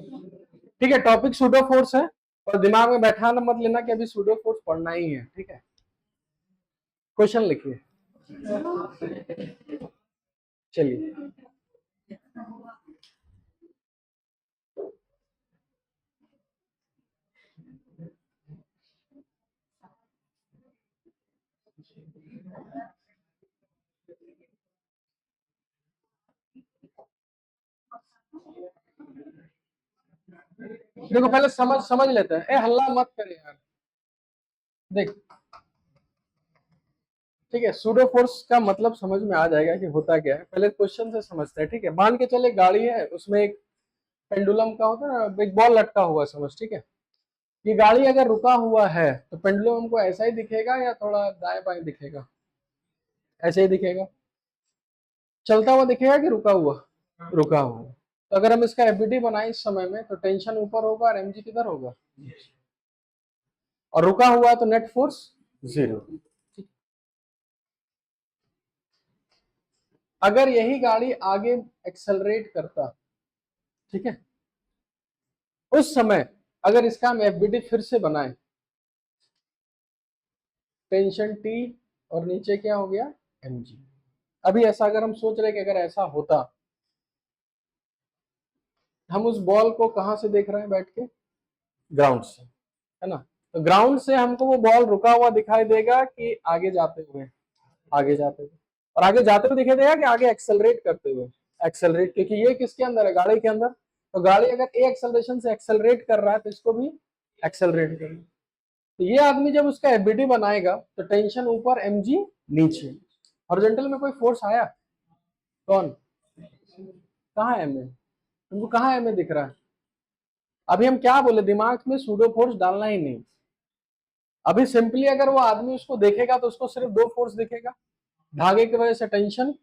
ठीक है, topic pseudo force है और दिमाग में बैठाना मत लेना कि अभी सूडो फोर्स पढ़ना ही है। ठीक है, क्वेश्चन लिखिए। चलिए, देखो पहले समझ समझ लेते हैं। ए हल्ला मत करे यार। देख, ठीक है, सूडो फोर्स का मतलब समझ में आ जाएगा कि होता क्या है। पहले क्वेश्चन से समझते हैं। ठीक है, मान के चले गाड़ी है, उसमें एक पेंडुलम का होता है ना, एक बॉल लटका हुआ समझ। ठीक है, ये गाड़ी अगर रुका हुआ है तो पेंडुलम हमको ऐसा ही दिखेगा या थोड़ा दाएं बाएं दिखेगा? ऐसे ही दिखेगा। चलता हुआ दिखेगा कि रुका हुआ? रुका हुआ। तो अगर हम इसका एफबीडी बनाए इस समय में तो टेंशन ऊपर होगा और एमजी किधर होगा? और रुका हुआ है तो नेट फोर्स जीरो। अगर यही गाड़ी आगे एक्सेलरेट करता, ठीक है, उस समय अगर इसका हम एफबीडी फिर से बनाए, टेंशन टी और नीचे क्या हो गया? एमजी। अभी ऐसा अगर हम सोच रहे कि अगर ऐसा होता, हम उस बॉल को कहां से देख रहे हैं बैठ के? ग्राउंड से, है ना? तो ग्राउंड से हमको वो बॉल रुका हुआ दिखाई देगा कि आगे जाते हुए? आगे जाते हुए। और आगे जाते हुए दिखाई देगा कि आगे एक्सेलरेट करते हुए? एक्सेलरेट, क्योंकि ये किसके अंदर है? गाड़ी के अंदर। तो गाड़ी अगर ए एक्सेलरेशन से एक्सेलरेट कर रहा है तो इसको भी एक्सेलरेट करेगा। तो ये आदमी जब उसका एफबीडी बनाएगा तो टेंशन ऊपर, एमजी नीचे। हॉरिजॉन्टल में कोई फोर्स आया? कौन? कहाँ है एमए? तुमको कहाँ एमए दिख रहा है? अभी हम क्या बोले, दिमाग में सूडो फोर्स डालना ही नहीं। अभी सिंपली अगर वो आदमी उसको देखेगा तो उसको सिर्फ दो फोर्स दिखेगा, धागे की वजह से टेंशन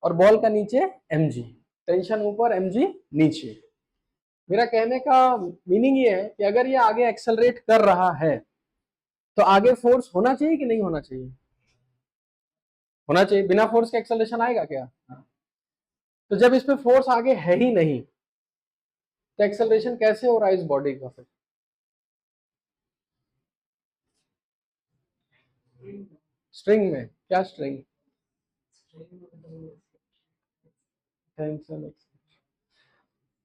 और बॉल का नीचे एमजी। टेंशन ऊपर, एमजी नीचे। मेरा कहने का मीनिंग ये है कि अगर ये आगे एक्सेलरेट कर रहा है तो आगे फोर्स होना चाहिए कि नहीं होना चाहिए? होना चाहिए। बिना फोर्स के एक्सेलरेशन आएगा क्या? तो जब इस पे फोर्स आगे है ही नहीं तो एक्सेलरेशन कैसे हो रहा है इस बॉडी का? फिर स्ट्रिंग में क्या? String tension.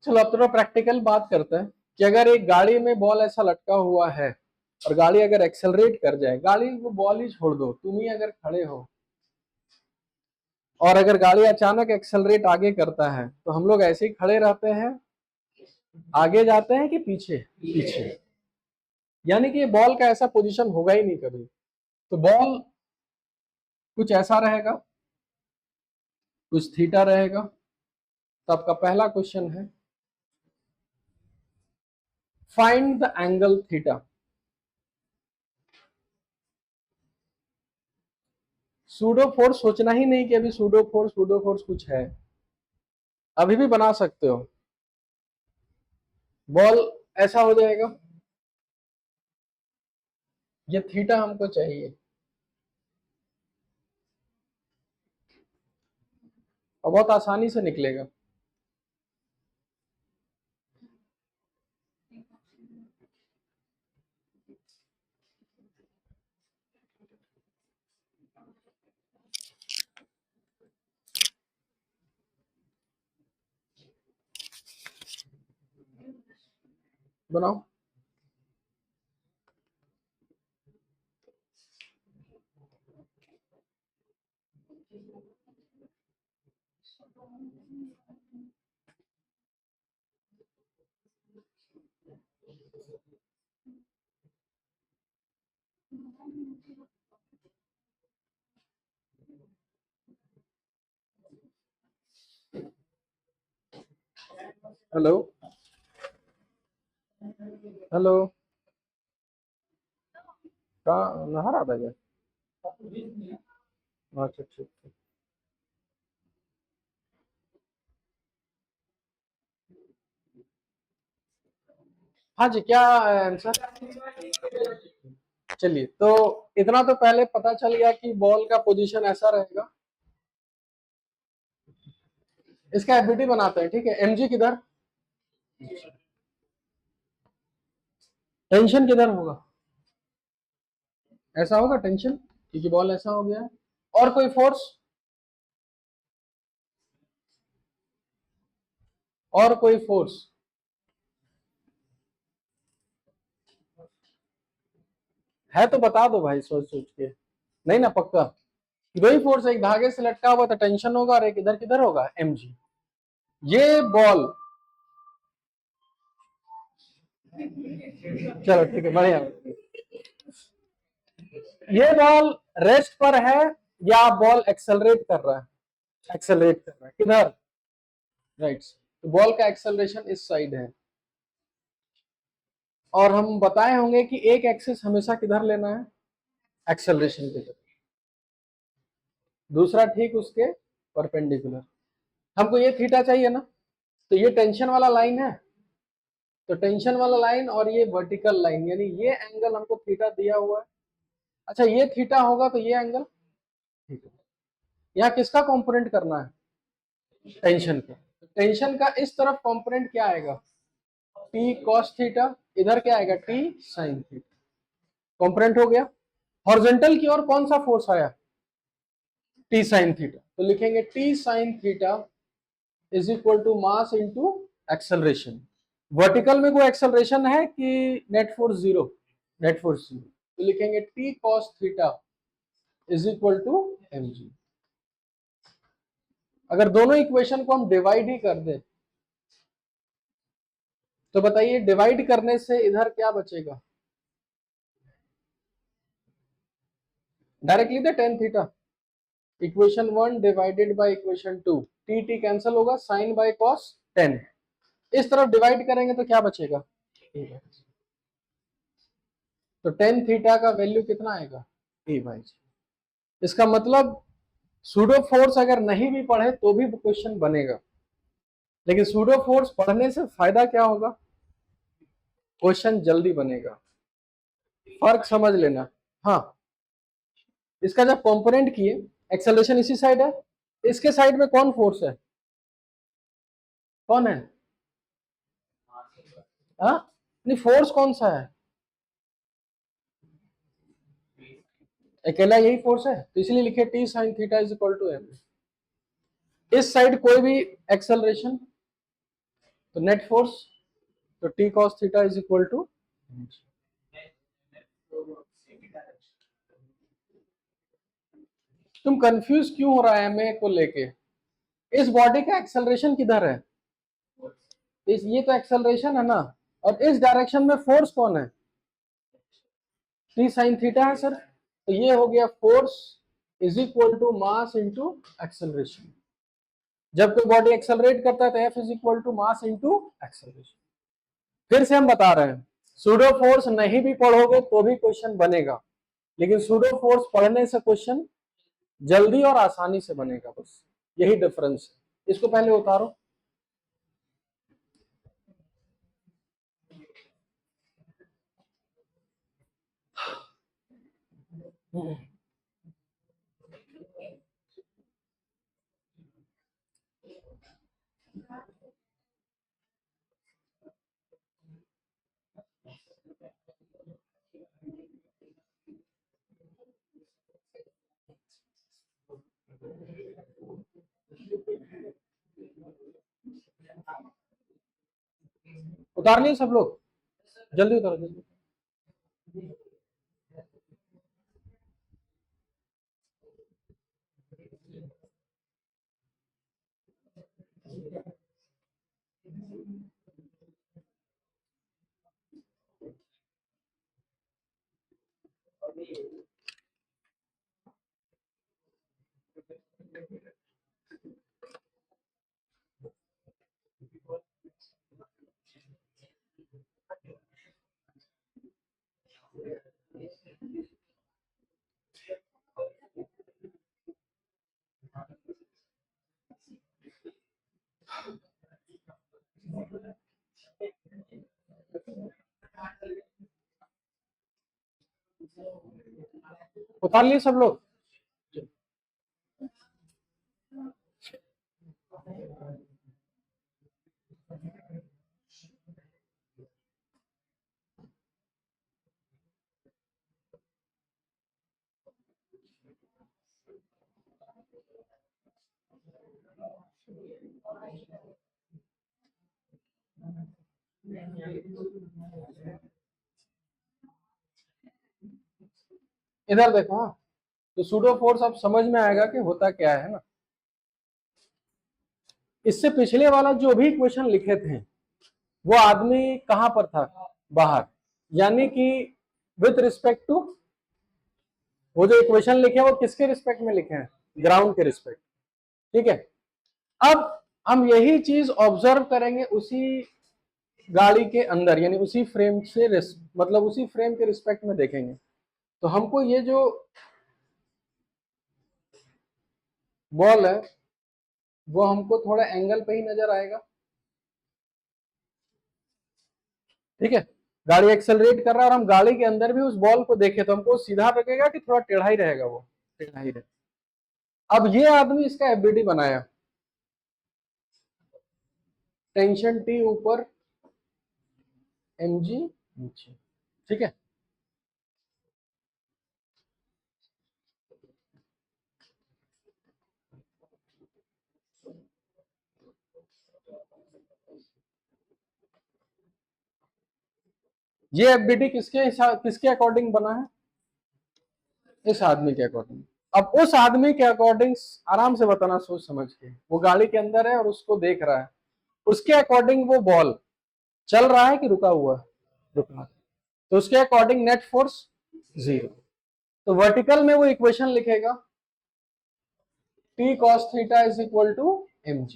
चलो अब थोड़ा प्रैक्टिकल बात करते हैं कि अगर एक गाड़ी में बॉल ऐसा लटका हुआ है और गाड़ी अगर एक्सेलरेट कर जाए, गाड़ी वो बॉल ही छोड़ दो, तुम ही अगर खड़े हो और अगर गाड़ी अचानक एक्सेलरेट आगे करता है तो हम लोग ऐसे ही खड़े रहते हैं, आगे जाते हैं कि पीछे? पीछे। यानी कि ये बॉल का ऐसा पोजीशन होगा ही नहीं कभी। तो बॉल कुछ ऐसा रहेगा, कुछ थीटा रहेगा। तो आपका पहला क्वेश्चन है, find the angle theta. Pseudo force सोचना ही नहीं कि अभी सूडो फोर्स कुछ है। अभी भी बना सकते हो। बॉल ऐसा हो जाएगा, ये थीटा हमको चाहिए और बहुत आसानी से निकलेगा। बनाओ। हेलो, हेलो, कहाँ नहा रहा था क्या? अच्छा ठीक है। हाँ जी, क्या आंसर? चलिए, तो इतना तो पहले पता चल गया कि बॉल का पोजीशन ऐसा रहेगा। इसका एफबीटी बनाते हैं। ठीक है, एमजी किधर? टेंशन किधर होगा? ऐसा होगा टेंशन, क्योंकि बॉल ऐसा हो गया है। और कोई फोर्स? और कोई फोर्स? है तो बता दो भाई, सोच सोच के। नहीं ना पक्का? वही फोर्स, एक धागे से लटका हुआ तो टेंशन होगा, और एक इधर किधर होगा, mg। ये बॉल, चलो ठीक है, बढ़िया। ये बॉल रेस्ट पर है या बॉल एक्सेलरेट कर रहा है? एक्सेलरेट कर रहा है, किधर? राइट। तो बॉल का एक्सेलरेशन इस साइड है। और हम बताए होंगे कि एक एक्सिस हमेशा किधर लेना है? एक्सेलरेशन की तरफ। दूसरा ठीक उसके परपेंडिकुलर। हमको ये थीटा चाहिए ना, तो ये टेंशन वाला लाइन है, तो टेंशन वाला लाइन और ये वर्टिकल लाइन, यानी ये एंगल हमको थीटा दिया हुआ है। अच्छा, ये थीटा होगा तो ये एंगल थीटा। यहाँ किसका कंपोनेंट करना है? टेंशन का। टेंशन का इस तरफ कंपोनेंट क्या आएगा? T cos theta. इधर क्या आएगा? T sine theta. कंपोनेंट हो गया। हॉरिजॉन्टल की ओर कौन सा फोर्स आया? T sine theta. तो लिखेंगे T sine theta is equal to mass into acceleration. Vertical में कोई एक्सेलरेशन है कि net force zero? Net force zero. तो लिखेंगे T cos theta is equal to mg। अगर दोनों इक्वेशन को हम डिवाइड ही कर दें तो बताइए, डिवाइड करने से इधर क्या बचेगा? Directly they tan theta. Equation 1 divided by equation 2, T T cancel होगा, साइन बाय कॉस 10। इस तरफ डिवाइड करेंगे तो क्या बचेगा? तो टेन थीटा का वैल्यू कितना आएगा? ए बाई। इसका मतलब सूडो फोर्स अगर नहीं भी पढ़े तो भी क्वेश्चन बनेगा, लेकिन सूडो फोर्स पढ़ने से फायदा क्या होगा? क्वेश्चन जल्दी बनेगा। फर्क समझ लेना। हाँ, इसका जब कंपोनेंट किए, एक्सेलरेशन इसी साइड है, इसके साइड में कौन फोर्स है? कौन है? हाँ, नहीं, फोर्स कौन सा है? अकेला यही फोर्स है, तो इसलिए लिखे T sine theta is equal to M. इस साइड कोई भी एक्सेलरेशन तो नेट फोर्स, तो T cos theta is equal to. तुम कंफ्यूज क्यों हो रहा है एमए को लेके? इस बॉडी का एक्सेलरेशन किधर है? ये तो एक्सेलरेशन है ना, और इस डायरेक्शन में फोर्स कौन है? टी साइन थीटा है सर। तो ये हो गया force is equal to mass into acceleration. जब कोई बॉडी एक्सेलरेट करता है तो F is equal to mass into acceleration. फिर से हम बता रहे हैं, सूडो फोर्स नहीं भी पढ़ोगे तो भी क्वेश्चन बनेगा, लेकिन सूडो फोर्स पढ़ने से क्वेश्चन जल्दी और आसानी से बनेगा, बस यही डिफरेंस है। इसको पहले उतारो। उतार लिए सब लोग? जल्दी उतारो, जल्दी। उतार लिए सब लोग? इधर देखो। हाँ, तो सूडो फोर्स अब समझ में आएगा कि होता क्या है ना। इससे पिछले वाला जो भी इक्वेशन लिखे थे वो आदमी कहां पर था, बाहर, यानी कि विथ रिस्पेक्ट टू, वो जो इक्वेशन लिखे हैं वो किसके रिस्पेक्ट में लिखे हैं, ग्राउंड के रिस्पेक्ट। ठीक है, अब हम यही चीज ऑब्जर्व करेंगे उसी गाड़ी के अंदर, यानी उसी फ्रेम से मतलब उसी फ्रेम के रिस्पेक्ट में देखेंगे। तो हमको ये जो बॉल है वो हमको थोड़ा एंगल पे ही नजर आएगा। ठीक है, गाड़ी एक्सेलरेट कर रहा है और हम गाड़ी के अंदर भी उस बॉल को देखें तो हमको सीधा लगेगा कि थोड़ा टेढ़ा ही रहेगा, वो टेढ़ा ही रहेगा। अब ये आदमी इसका एफबीडी बनाया, टेंशन टी ऊपर, mg नीचे। ठीक है, ये एफबीडी किसके अकॉर्डिंग बना है, इस आदमी के अकॉर्डिंग। अब उस आदमी के अकॉर्डिंग आराम से बताना सोच समझ के, वो गाड़ी के अंदर है और उसको देख रहा है, उसके अकॉर्डिंग वो बॉल चल रहा है कि रुका हुआ है, रुका। तो उसके अकॉर्डिंग नेट फोर्स 0। तो वर्टिकल में वो इक्वेशन लिखेगा T cos theta is equal to mg,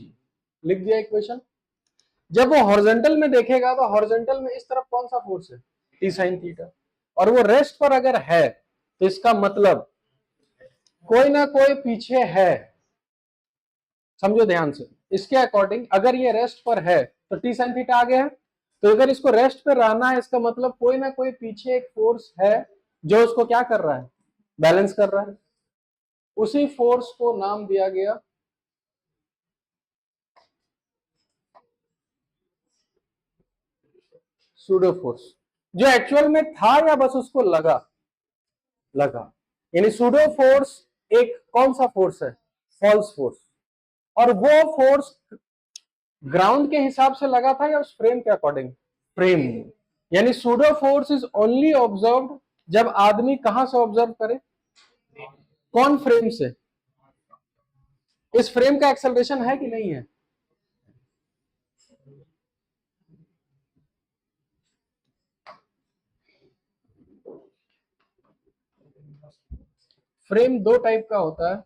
लिख दिया इक्वेशन। जब वो हॉरिजॉन्टल में देखेगा तो हॉरिजॉन्टल में इस तरफ कौन सा फोर्स है, टी साइन थीटा, और वो रेस्ट पर अगर है तो इसका मतलब कोई ना कोई पीछे है। समझो ध्यान से, इसके अकॉर्डिंग अगर ये रेस्ट पर है तो टी साइन थीटा आगे है, तो अगर इसको रेस्ट पर रहना है इसका मतलब कोई ना कोई पीछे एक फोर्स है जो उसको क्या कर रहा है, बैलेंस कर रहा है। उसी फोर्स को नाम दिया गया सूडो फोर्स, जो एक्चुअल में था या बस उसको लगा, लगा। यानी सूडो फोर्स एक कौन सा फोर्स है, फॉल्स फोर्स, और वो फोर्स ग्राउंड के हिसाब से लगा था या उस फ्रेम के अकॉर्डिंग, फ्रेम। यानी pseudo force is only observed जब आदमी कहां से ऑब्जर्व करे, कौन फ्रेम से, इस फ्रेम का एक्सेलरेशन है कि नहीं है। फ्रेम दो टाइप का होता है,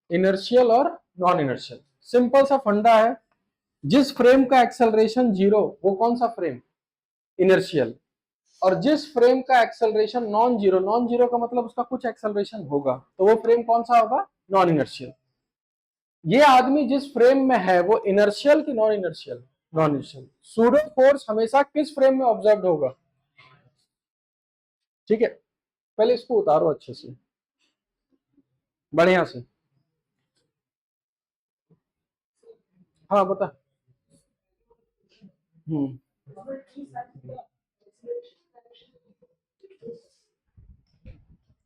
इनर्शियल और नॉन इनर्शियल। सिंपल सा फंडा है, जिस फ्रेम का एक्सेलरेशन 0 वो कौन सा फ्रेम, इनर्शियल। और जिस फ्रेम का acceleration non zero, non zero का मतलब उसका कुछ एक्सेलरेशन होगा, तो वो फ्रेम कौन सा होगा, नॉन इनर्शियल। ये आदमी जिस फ्रेम में है वो इनर्शियल की non inertial, non inertial. Pseudo force हमेशा किस फ्रेम में ऑब्जर्व होगा। ठीक है, पहले इसको उतारो अच्छे से, बढ़िया से। हाँ बता। हम्म,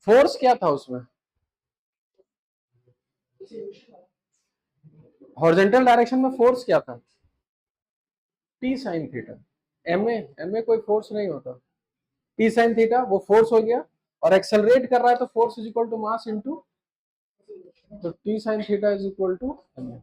फोर्स क्या था उसमें, हॉरिजॉन्टल डायरेक्शन में फोर्स क्या था, T sine theta. M A कोई फोर्स नहीं होता, टी साइन थीटा वो फोर्स हो गया, और एक्सेलरेट कर रहा है तो force is equal to mass into, तो T sine theta is equal to M A.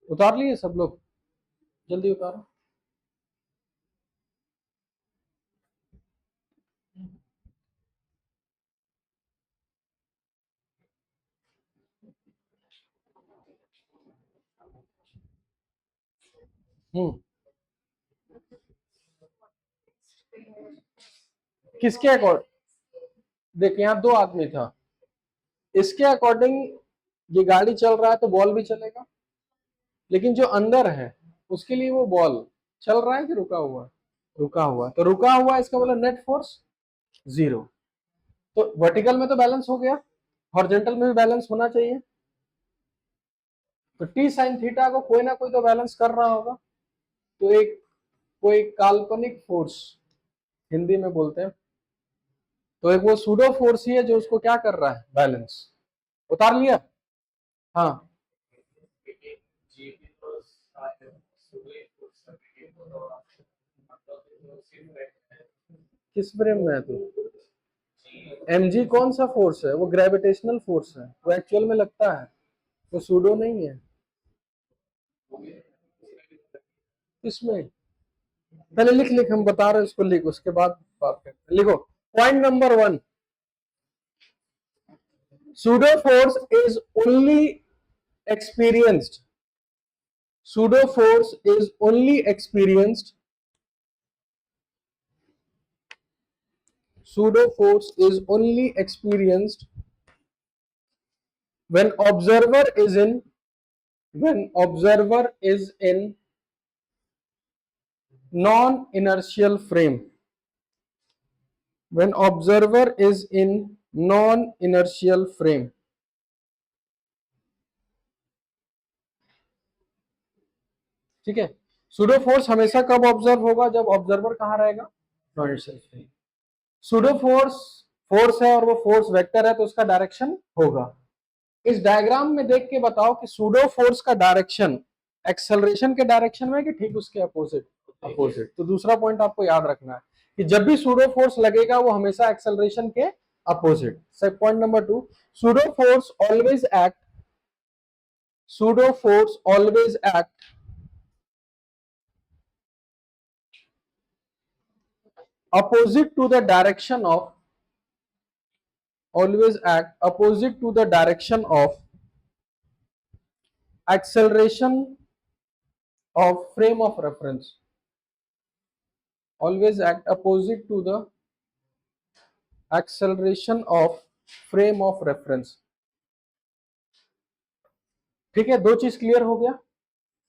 उतार लिए सब लोग, जल्दी उतारो। हम्म, किसके अकॉर्डिंग, देख यहाँ दो आदमी था, इसके अकॉर्डिंग ये गाड़ी चल रहा है तो बॉल भी चलेगा, लेकिन जो अंदर है उसके लिए वो बॉल चल रहा है कि रुका हुआ? रुका हुआ। तो रुका हुआ इसका मतलब नेट फोर्स जीरो। तो वर्टिकल में तो बैलेंस हो गया, हॉरिजॉन्टल में भी बैलेंस होना चाहिए। तो टी साइन थीटा को कोई ना कोई तो बैलेंस कर रहा होगा। तो एक कोई काल्पनिक फोर्स हिंदी में बोलते हैं, तो एक वो सूडो फोर्स ही है जो उसको क्या कर रहा है, बैलेंस। उतार लिया? हाँ, किस फ्रेम में है तू? mg कौन सा फोर्स है? वो ग्रेविटेशनल फोर्स है, वो एक्चुअल में लगता है, वो सूडो नहीं है। इसमें पहले लिख लिख, हम बता रहे हैं उसको, लिख, उसके बाद बात करते हैं। लिखो point number 1, pseudo force is only experienced, pseudo force is only experienced, pseudo force is only experienced when observer is in, when observer is in non inertial frame, when observer is in non inertial frame। ठीक है, pseudo force हमेशा कब observe होगा? जब observer कहां रहेगा, non inertial frame. Pseudo force force है और वो फोर्स वेक्टर है, तो उसका डायरेक्शन होगा। इस डायग्राम में देख के बताओ कि सूडो फोर्स का डायरेक्शन एक्सेलरेशन के डायरेक्शन में कि ठीक उसके अपोजिट? अपोजिट। तो दूसरा पॉइंट आपको याद रखना है कि जब भी सूडो फोर्स लगेगा वो हमेशा एक्सेलरेशन के opposite. Point number 2, pseudo force always act, pseudo force always act opposite to the direction of, always act opposite to the direction of acceleration of frame of reference, always act opposite to the acceleration of frame of reference। ठीक है, दो चीज clear हो गया।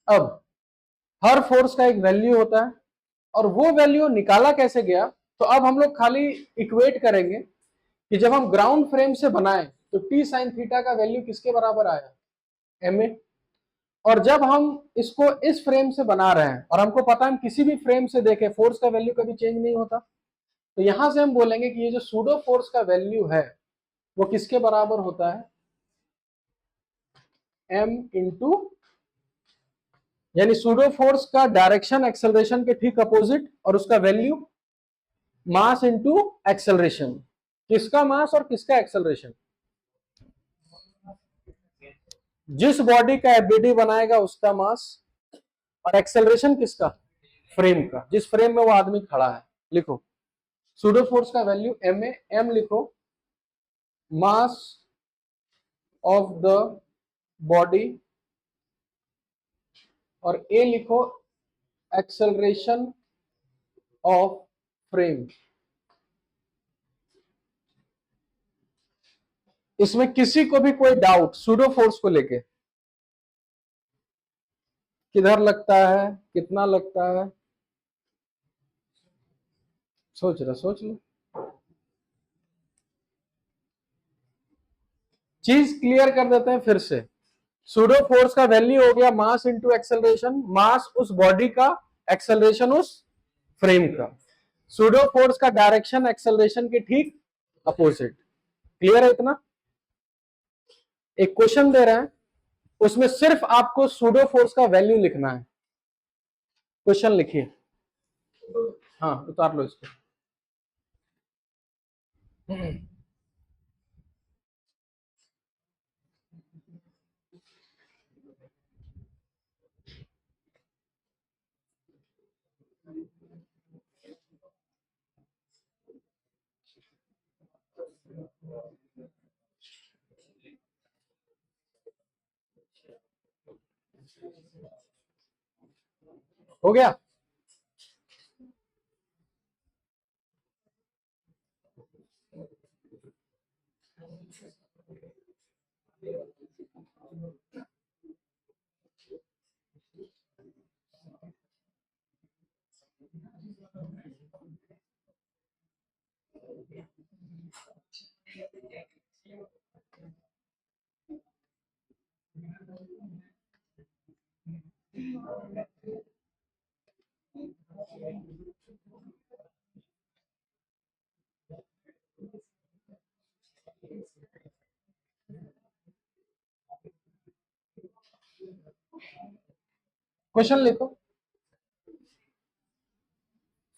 अब हर force का एक value होता है और वो वैल्यू निकाला कैसे गया, तो अब हम लोग खाली इक्वेट करेंगे कि जब हम ग्राउंड फ्रेम से बनाए तो टी साइन थीटा का वैल्यू किसके बराबर आया, एम ए। और जब हम इसको इस फ्रेम से बना रहे हैं और हमको पता है हम किसी भी फ्रेम से देखें फोर्स का वैल्यू कभी चेंज नहीं होता, तो यहां से हम बोलेंगे कि ये जो सूडो फोर्स का वैल्यू है वो किसके बराबर होता है, m इंटू, यानी सूडो फोर्स का डायरेक्शन एक्सेलरेशन के ठीक अपोजिट और उसका वैल्यू मास इंटू एक्सेलरेशन। किसका मास और किसका एक्सेलरेशन? जिस बॉडी का एफबीडी बनाएगा उसका मास, और एक्सेलरेशन किसका, फ्रेम का, जिस फ्रेम में वो आदमी खड़ा है। लिखो सूडो फोर्स का वैल्यू एम ए, एम लिखो मास ऑफ द बॉडी और ए लिखो एक्सेलरेशन ऑफ फ्रेम। इसमें किसी को भी कोई डाउट सूडो फोर्स को लेके, किधर लगता है, कितना लगता है, सोच लो सोच लो। चीज क्लियर कर देते हैं फिर से। सूडो फोर्स का वैल्यू हो गया मास इंटू एक्सेलरेशन, मास उस बॉडी का, एक्सेलरेशन उस फ्रेम का। सूडो फोर्स का डायरेक्शन एक्सेलरेशन के ठीक अपोजिट। क्लियर है इतना? एक क्वेश्चन दे रहे हैं, उसमें सिर्फ आपको सूडो फोर्स का वैल्यू लिखना है। क्वेश्चन लिखिए। हाँ उतार लो इसको। हो गया? क्वेश्चन लिखो,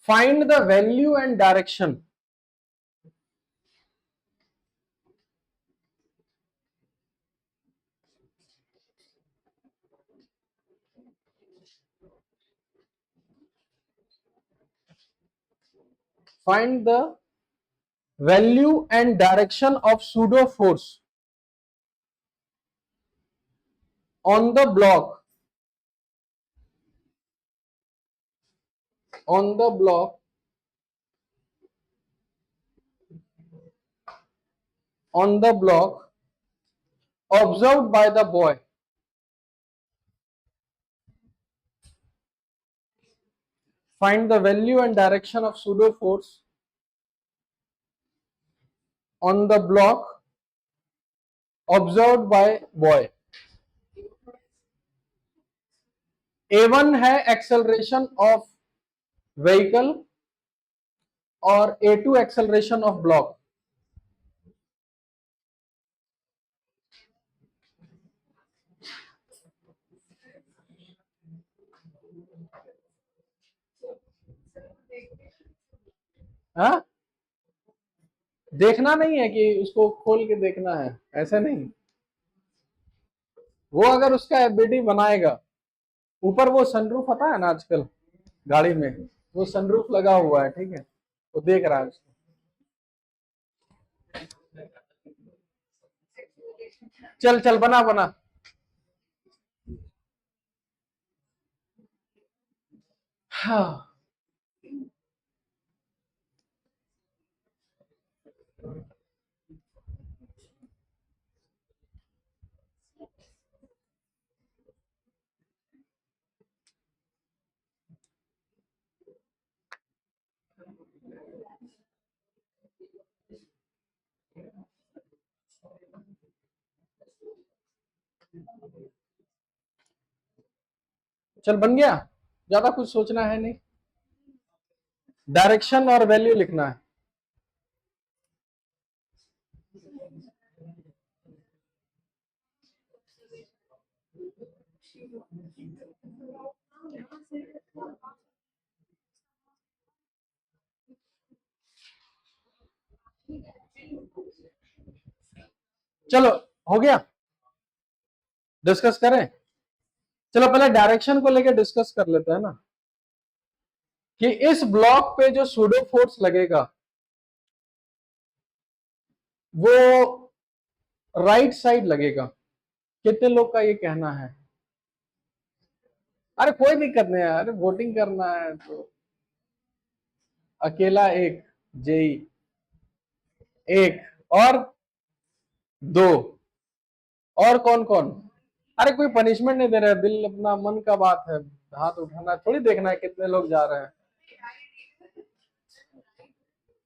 find the value and direction find the value and direction of pseudo force on the block observed by the boy. Find the value and direction of pseudo force on the block observed by boy. A1 है acceleration of vehicle और A2 acceleration of block. हाँ, देखना नहीं है कि उसको खोल के देखना है, ऐसे नहीं. वो अगर उसका एफबीडी बनाएगा, ऊपर वो सनरूफ आता है ना आजकल गाड़ी में, वो सनरूफ लगा हुआ है, ठीक है, वो देख रहा है उसको. चल चल बना बना. हाँ, चल बन गया. ज्यादा कुछ सोचना है नहीं, डायरेक्शन और वैल्यू लिखना है. चलो हो गया, डिस्कस करें. चलो पहले डायरेक्शन को लेकर डिस्कस कर लेते हैं ना, कि इस ब्लॉक पे जो सूडो फोर्स लगेगा वो राइट साइड लगेगा. कितने लोग का ये कहना है? अरे कोई दिक्कत नहीं है, अरे वोटिंग करना है तो. अकेला एक, जेई एक, और दो, और कौन कौन? अरे कोई पनिशमेंट नहीं दे रहा है, दिल अपना मन का बात है, हाथ उठाना थोड़ी देखना है कितने लोग जा रहे हैं.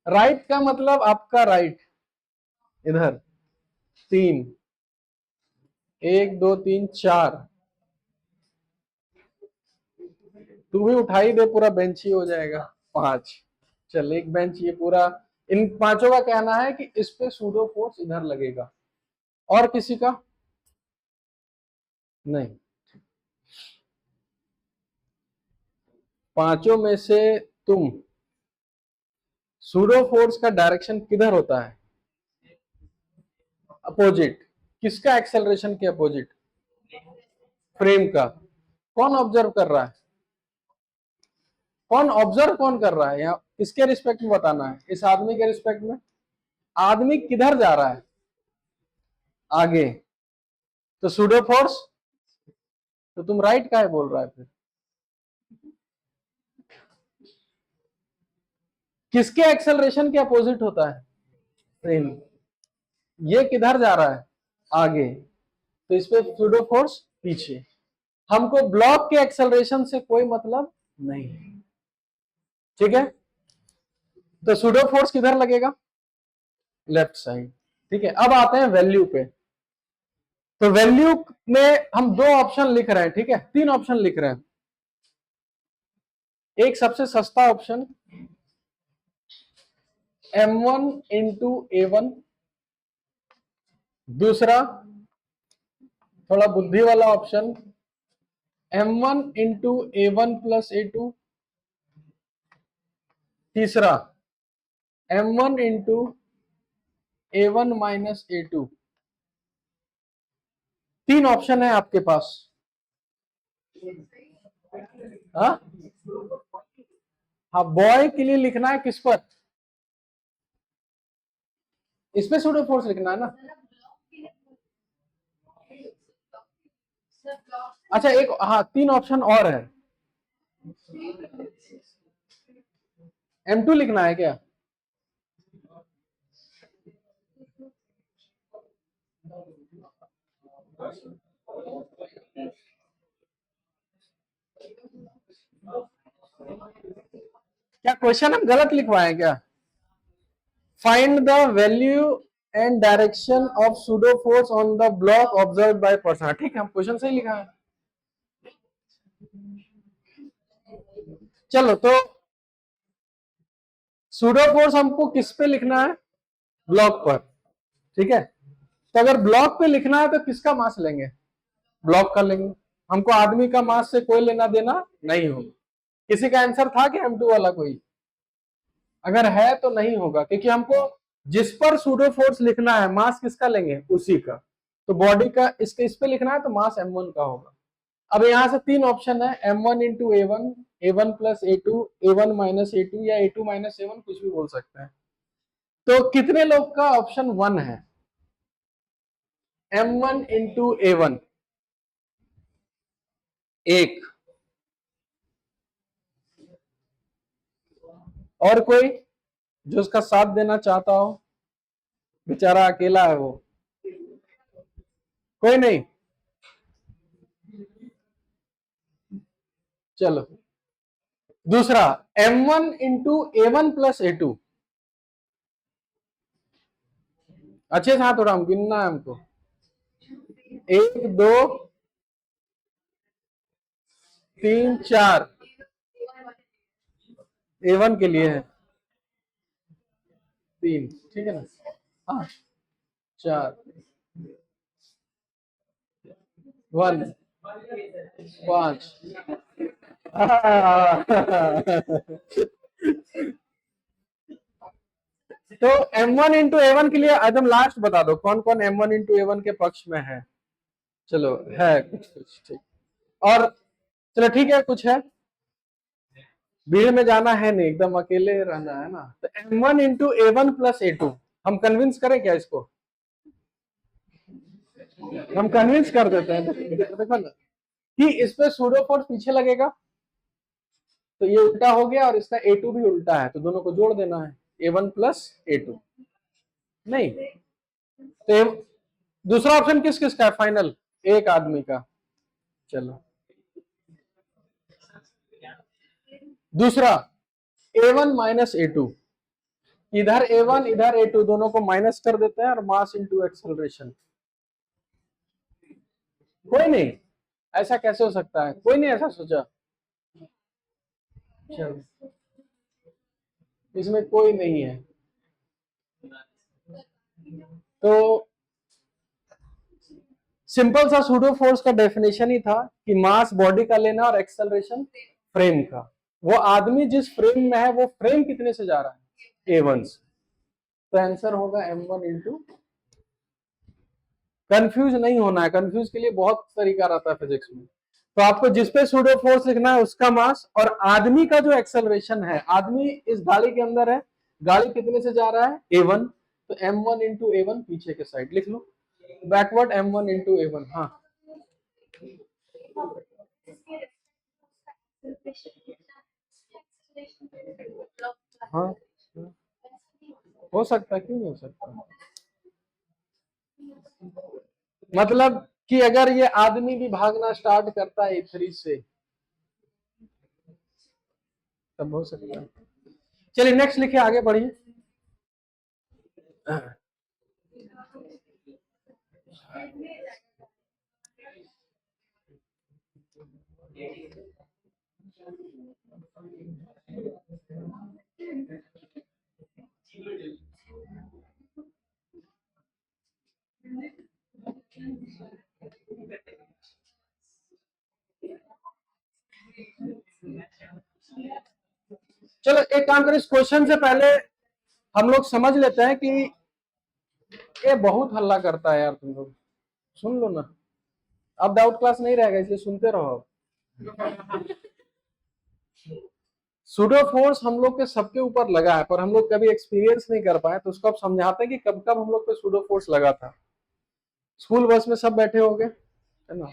राइट का मतलब आपका राइट इधर 3, 1 2 3 4. तू भी उठाई दे, पूरा बेंच ही हो जाएगा 5. चल एक बेंच ये पूरा. इन पांचों का कहना है कि इस पे सूडो फोर्स इधर लगेगा. और किसी का नहीं. पांचों में से तुम, सूडो फोर्स का डायरेक्शन किधर होता है? अपोजिट. किसका एक्सेलरेशन के अपोजिट? फ्रेम का. कौन ऑब्जर्व कर रहा है? कौन ऑब्जर्व कौन कर रहा है? यहाँ किसके रिस्पेक्ट में बताना है? इस आदमी के रिस्पेक्ट में. आदमी किधर जा रहा है? आगे. तो सूडो फोर्स, तो तुम राइट का है बोल रहा है फिर. किसके एक्सेलरेशन के अपोजिट होता है? फ्रेम. ये किधर जा रहा है? आगे. तो इस पे सूडो फोर्स पीछे. हमको ब्लॉक के एक्सेलरेशन से कोई मतलब नहीं है, ठीक है. तो सूडो फोर्स किधर लगेगा? Left side. ठीक है, अब आते हैं वैल्यू पे। तो वैल्यू में हम दो ऑप्शन लिख रहे हैं, ठीक है, तीन ऑप्शन लिख रहे हैं। एक सबसे सस्ता ऑप्शन m1 इंटू A1, दूसरा थोड़ा बुद्धि वाला option m1 into A1 plus A2, तीसरा m1 into A1 minus A2। तीन ऑप्शन है आपके पास। हाँ, हाँ, बॉय के लिए लिखना है किस पर? इस पे सूडो फोर्स लिखना है ना। अच्छा, एक, हाँ, तीन ऑप्शन और है। M2 लिखना है क्या? क्या क्वेश्चन हम गलत लिखवाए क्या? Find the value and direction of pseudo force on the block observe by person. ठीक है, हम क्वेश्चन सही लिखा है। चलो, तो सूडो फोर्स हमको किस पे लिखना है? ब्लॉक पर। ठीक है, तो अगर ब्लॉक पे लिखना है तो किसका मास लेंगे? ब्लॉक का लेंगे। हमको आदमी का मास से कोई लेना देना नहीं होगा। किसी का आंसर था कि M2 वाला कोई? अगर है तो नहीं होगा, क्योंकि हमको जिस पर सूडो फोर्स लिखना है मास किसका लेंगे? उसी का। तो बॉडी का इसके इस पे लिखना है तो मास M1 का होगा। अब यहां से तीन ऑप्शन है, M1 into A1, A1 plus A2, A1 minus A2 या A2 माइनस A1, कुछ भी बोल सकते हैं। तो कितने लोग का ऑप्शन 1 है? M1 इंटू A1 एक। और कोई जो उसका साथ देना चाहता हो? बेचारा अकेला है वो। कोई नहीं? चलो, दूसरा M1 into A1 plus A2। अच्छे से हाथ उठाओ, गिनना है हमको। एक, दो, तीन, चार। A1 के लिए है तीन, ठीक है ना? हाँ, चार, 1, 5। तो M1 इंटू A1 के लिए एकदम लास्ट बता दो कौन कौन M1 इंटू A1 के पक्ष में है। चलो, है कुछ कुछ, ठीक। और चलो ठीक है, कुछ है। भीड़ में जाना है नहीं, एकदम अकेले रहना है ना। तो M1 into A1 plus A2, हम कन्विंस करें क्या इसको? हम कन्विंस कर देते हैं। देखो ना कि इस पे सूडो फोर्स पीछे लगेगा, तो ये उल्टा हो गया, और इसका A2 भी उल्टा है, तो दोनों को जोड़ देना है, A1 प्लस A2। नहीं, तो दूसरा ऑप्शन किस किस का है फाइनल? एक आदमी का। चलो, दूसरा A1 माइनस A2, इधर A1 इधर A2, दोनों को माइनस कर देते हैं, और मास इंटू एक्सेलरेशन। कोई नहीं, ऐसा कैसे हो सकता है? कोई नहीं ऐसा सोचा? चलो, इसमें कोई नहीं है। तो सिंपल सा सूडो फोर्स का डेफिनेशन ही था कि मास बॉडी का लेना और एक्सेलरेशन फ्रेम का। वो आदमी जिस फ्रेम में है वो फ्रेम कितने से जा रहा है? A1 से। तो आंसर होगा M1 इंटू। कंफ्यूज नहीं होना है, कंफ्यूज के लिए बहुत तरीका रहता है फिजिक्स में। तो आपको जिस पे सूडो फोर्स लिखना है उसका मास, और आदमी का जो एक्सेलरेशन है, आदमी इस गाड़ी के अंदर है, गाड़ी कितने से जा रहा है? A1। तो M1 इंटू A1 पीछे के साइड लिख लो, बैकवर्ड M1 इंटू A1। हाँ, हाँ, हो सकता है, क्यों नहीं हो सकता? मतलब कि अगर ये आदमी भी भागना स्टार्ट करता है A3 से, तब हो सकता है। चलिए नेक्स्ट लिखिए, आगे बढ़िए। चलो एक काम करें, इस क्वेश्चन से पहले हम लोग समझ लेते हैं कि ये बहुत हल्ला करता है यार, तुम लोग सुन लो ना। अब डाउट क्लास नहीं रहेगा, इसलिए सुनते रहो। सूडो फोर्स हम लोग के सबके ऊपर लगा है, पर हम लोग कभी एक्सपीरियंस नहीं कर पाए, तो उसको अब समझाते हैं कि कब कब हम लोग पे सूडो फोर्स लगा था। स्कूल बस में सब बैठे होंगे, है ना।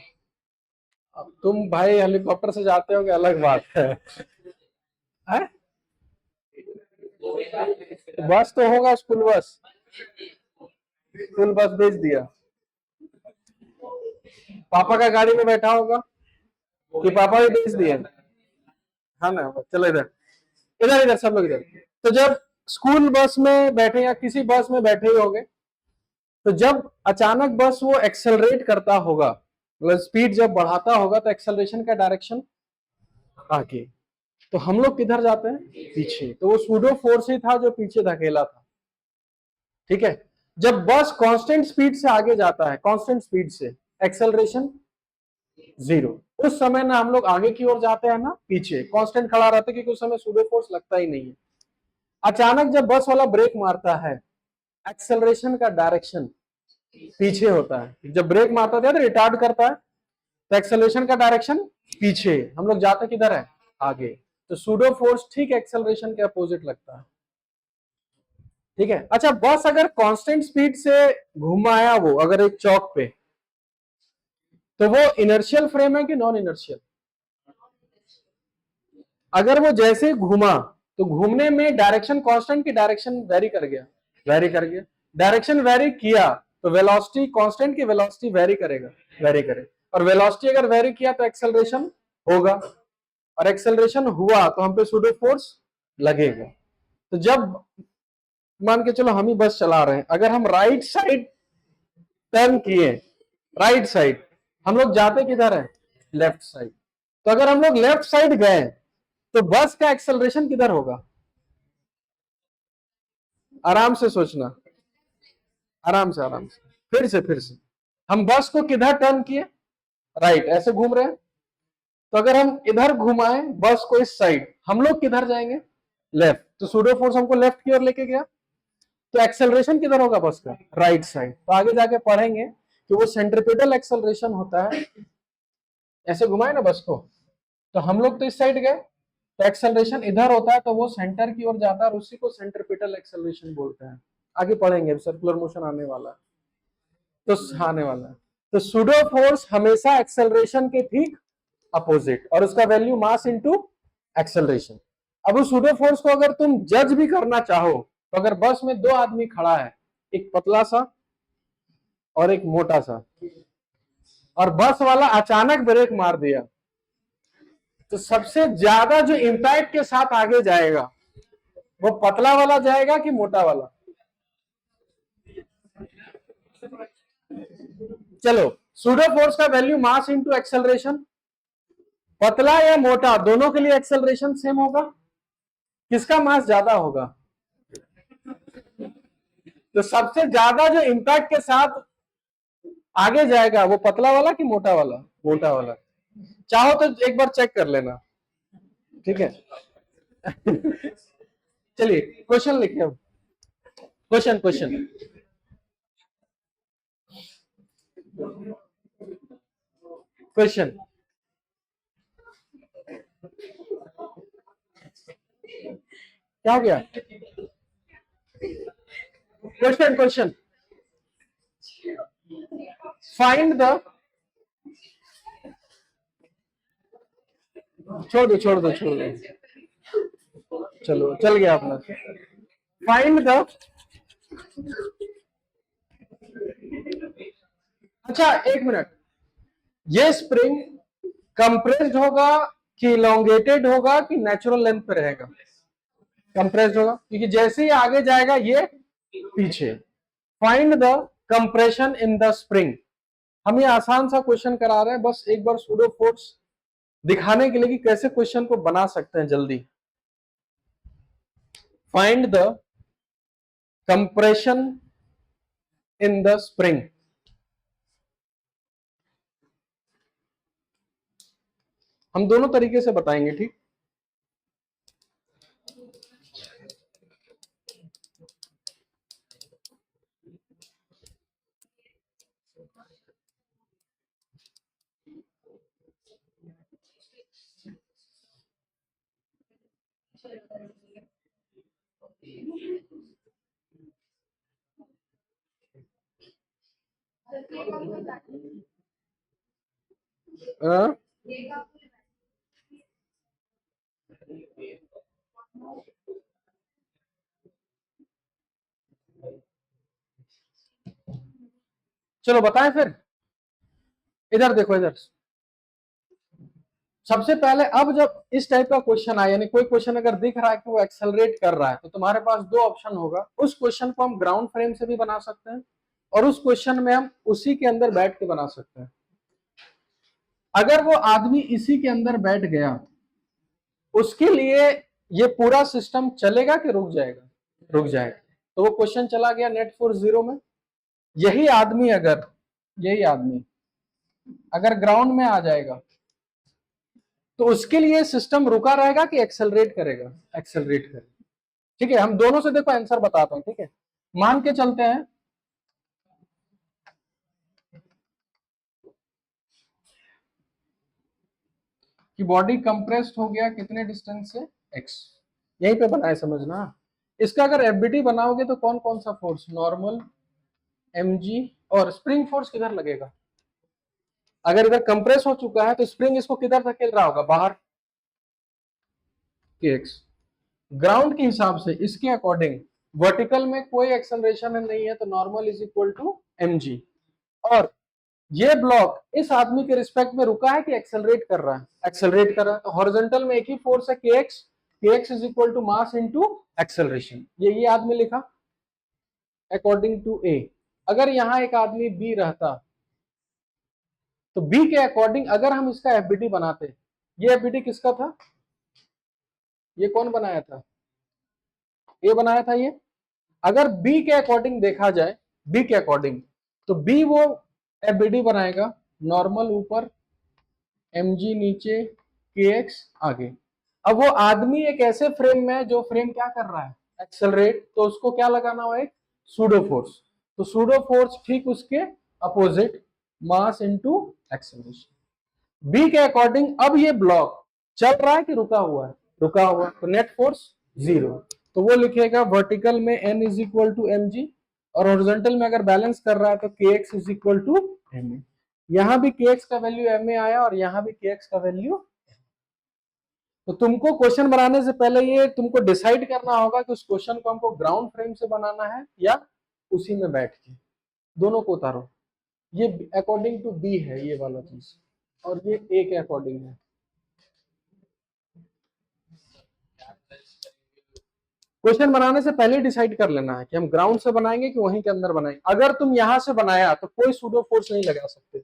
अब तुम भाई हेलीकॉप्टर से जाते होगे, अलग बात है? बस तो होगा, स्कूल बस, स्कूल बस भेज दिया। पापा का गाड़ी में बैठा होगा कि पापा भी भेज दिए, हाँ ना। चलो इधर इधर इधर सब लोग इधर। तो जब स्कूल बस में बैठे या किसी बस में बैठे ही होंगे, तो जब अचानक बस वो एक्सेलरेट करता होगा, मतलब स्पीड जब बढ़ाता होगा, तो एक्सेलरेशन का डायरेक्शन आगे, तो हम लोग किधर जाते हैं? पीछे। तो वो सूडो फोर्स ही था जो पीछे धकेला था। ठीक है। जब बस कांस्टेंट स्पीड से आगे जाता है, कांस्टेंट स्पीड से, एक्सेलरेशन 0, उस समय ना हम लोग आगे की ओर जाते हैं ना पीछे, कांस्टेंट खड़ा रहता है, क्योंकि उस समय सूडो फोर्स लगता ही नहीं है। अचानक जब बस वाला ब्रेक मारता है, एक्सेलरेशन का डायरेक्शन पीछे होता है। जब ब्रेक मारता है तो रिटार्ड करता है, तो एक्सेलरेशन का डायरेक्शन पीछे, हम लोग जाते किधर है? आगे। तो सूडो फोर्स ठीक एक्सेलरेशन के अपोजिट लगता है। ठीक है। अच्छा, बस अगर कांस्टेंट स्पीड से घुमाया वो अगर एक चौक पे, तो वो इनर्शियल फ्रेम है कि नॉन इनर्शियल? अगर वो जैसे घूमा, तो घूमने में डायरेक्शन कांस्टेंट की डायरेक्शन वेरी कर गया, वेरी कर गया। डायरेक्शन वेरी किया तो वेलोसिटी कांस्टेंट की वेलोसिटी वेरी करेगा, वेरी करे। और वेलोसिटी अगर वेरी किया तो एक्सेलरेशन होगा, और एक्सेलरेशन हुआ तो हम पे सूडो फोर्स लगेगा। तो जब मान के चलो हम ही बस चला रहे हैं, अगर हम राइट साइड टर्न किए, राइट साइड, हम लोग जाते किधर है? Left side. तो अगर हम लोग लेफ्ट साइड गए, तो बस का एक्सेलरेशन किधर होगा? आराम से सोचना, आराम से, आराम से, फिर से हम बस को किधर टर्न किए? राइट, ऐसे घूम रहे हैं। तो अगर हम इधर घुमाएं बस को इस साइड, हम लोग किधर जाएंगे? लेफ्ट। तो सूडो फोर्स हमको लेफ्ट की ओर लेके गया, तो एक्सेलरेशन किधर होगा बस का? Right side. तो आगे जाके पढ़ेंगे कि वो सेंट्रीपिटल एक्सेलरेशन होता है। ऐसे घुमाए ना बस को, तो हम लोग तो इस साइड गए, तो एक्सेलरेशन इधर होता है, तो वो सेंटर की ओर जाता है, और उसी को सेंट्रीपिटल एक्सेलरेशन बोलते हैं। आगे पढ़ेंगे, सर्कुलर मोशन आने वाला है, तो आने वाला है। तो सूडो फोर्स हमेशा एक्सेलरेशन के ठीक अपोजिट, और उसका वैल्यू मास इनटू एक्सेलरेशन। अब उस सूडो फोर्स को अगर तुम जज भी करना चाहो, तो अगर बस में दो आदमी खड़ा है, एक पतला सा और एक मोटा सा, और बस वाला अचानक ब्रेक मार दिया, तो सबसे ज्यादा जो इंपैक्ट के साथ आगे जाएगा, वो पतला वाला जाएगा कि मोटा वाला? चलो, सूडो फोर्स का वैल्यू मास इंटू एक्सेलरेशन, पतला या मोटा दोनों के लिए एक्सेलरेशन सेम होगा, किसका मास ज्यादा होगा? तो सबसे ज्यादा जो इंपैक्ट के साथ आगे जाएगा, वो पतला वाला कि मोटा वाला? मोटा वाला। चाहो तो एक बार चेक कर लेना, ठीक है। चलिए क्वेश्चन लिखिए अब। क्वेश्चन क्वेश्चन क्वेश्चन क्या हो गया? क्वेश्चन क्वेश्चन फाइंड द, छोड़ दो छोड़ दो छोड़ दो, चलो चल गया अपना। फाइंड द, अच्छा एक मिनट, ये स्प्रिंग कंप्रेस्ड होगा कि इलोंगेटेड होगा कि नेचुरल लेंथ पे रहेगा? कंप्रेस्ड होगा, क्योंकि जैसे ही आगे जाएगा ये पीछे, find the compression in the spring. हम ये आसान सा क्वेश्चन करा रहे हैं, बस एक बार सूडो फोर्स दिखाने के लिए कि कैसे क्वेश्चन को बना सकते हैं जल्दी। Find the compression in the spring. हम दोनों तरीके से बताएंगे, ठीक। हाँ? चलो बताएं फिर। इधर देखो, इधर सबसे पहले, अब जब इस टाइप का क्वेश्चन आए, यानी कोई क्वेश्चन अगर दिख रहा है कि वो एक्सेलरेट कर रहा है, तो तुम्हारे पास दो ऑप्शन होगा। उस क्वेश्चन को हम ग्राउंड फ्रेम से भी बना सकते हैं, और उस क्वेश्चन में हम उसी के अंदर बैठ के बना सकते हैं। अगर वो आदमी इसी के अंदर बैठ गया, उसके लिए ये पूरा सिस्टम चलेगा कि रुक जाएगा? रुक जाएगा। तो वो क्वेश्चन चला गया नेट फोर्स 0 में। यही आदमी अगर ग्राउंड में आ जाएगा, तो उसके लिए सिस्टम रुका रहेगा कि एक्सेलरेट करेगा? एक्सेलरेट करेगा। ठीक है, हम दोनों से देखो आंसर बताता हूं, ठीक है। मान के चलते हैं कि बॉडी कंप्रेस्ड हो गया कितने डिस्टेंस से? x। यहीं पे बनाए, समझना। इसका अगर एफबीटी बनाओगे तो कौन कौन सा फोर्स? नॉर्मल, mg, और स्प्रिंग फोर्स किधर लगेगा? अगर इधर कंप्रेस हो चुका है तो स्प्रिंग इसको किधर धकेल रहा होगा? बाहर, kx। ग्राउंड के हिसाब से इसके अकॉर्डिंग वर्टिकल में कोई एक्सेलरेशन नहीं है, तो normal is equal to mg। और ये ब्लॉक इस आदमी के रिस्पेक्ट में रुका है कि एक्सेलरेट कर रहा है? एक्सेलरेट कर रहा है। तो हॉरिजॉन्टल में एक ही फोर्स है, kx is equal to mass into acceleration. ये आदमी लिखा अकॉर्डिंग टू ए। अगर यहां एक आदमी बी रहता, तो बी के अकॉर्डिंग अगर हम इसका एफबीटी बनाते, ये एफबीटी किसका था? ये कौन बनाया था? ए बनाया था ये। अगर बी के अकॉर्डिंग देखा जाए, बी के अकॉर्डिंग, तो बी वो एफबीटी बनाएगा, नॉर्मल ऊपर, mg नीचे, kx आगे। अब वो आदमी एक ऐसे फ्रेम में, जो फ्रेम क्या कर रहा है? एक्सेलरेट। तो उसको क्या लगाना हो? एक सूडो फोर्स। तो सूडो फोर्स ठीक उसके अपोजिट, मास इनटू एक्सेलरेशन। बी के अकॉर्डिंग अब ये ब्लॉक चल रहा है कि रुका हुआ है? रुका हुआ। तो नेट फोर्स 0। तो वो लिखेगा वर्टिकल में n is equal to mg, और हॉरिजॉन्टल में अगर बैलेंस कर रहा है तो kx is equal to ma। यहां भी kx का वैल्यू ma आया, और यहां भी kx का वैल्यू। तो तुमको क्वेश्चन बनाने से पहले ये तुमको डिसाइड करना होगा कि उस क्वेश्चन को हमको ग्राउंड फ्रेम से बनाना है या उसी में बैठ के। दोनों को उतारो। ये अकॉर्डिंग टू बी है ये वाला चीज, और ये ए के अकॉर्डिंग है। क्वेश्चन बनाने से पहले डिसाइड कर लेना है कि हम ग्राउंड से बनाएंगे कि वहीं के अंदर बनाएंगे। अगर तुम यहां से बनाया तो कोई सूडो फोर्स नहीं लगा सकते,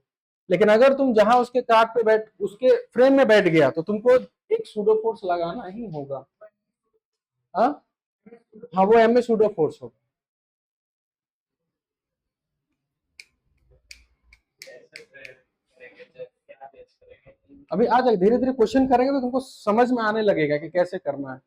लेकिन अगर तुम जहां उसके कार्ड पे बैठ, उसके फ्रेम में बैठ गया, तो तुमको एक सूडो फोर्स लगाना ही होगा। हाँ, हाँ, वो एम ए सूडो फोर्स होगा। अभी आ जाए, धीरे धीरे क्वेश्चन करेंगे तो तुमको समझ में आने लगेगा कि कैसे करना है।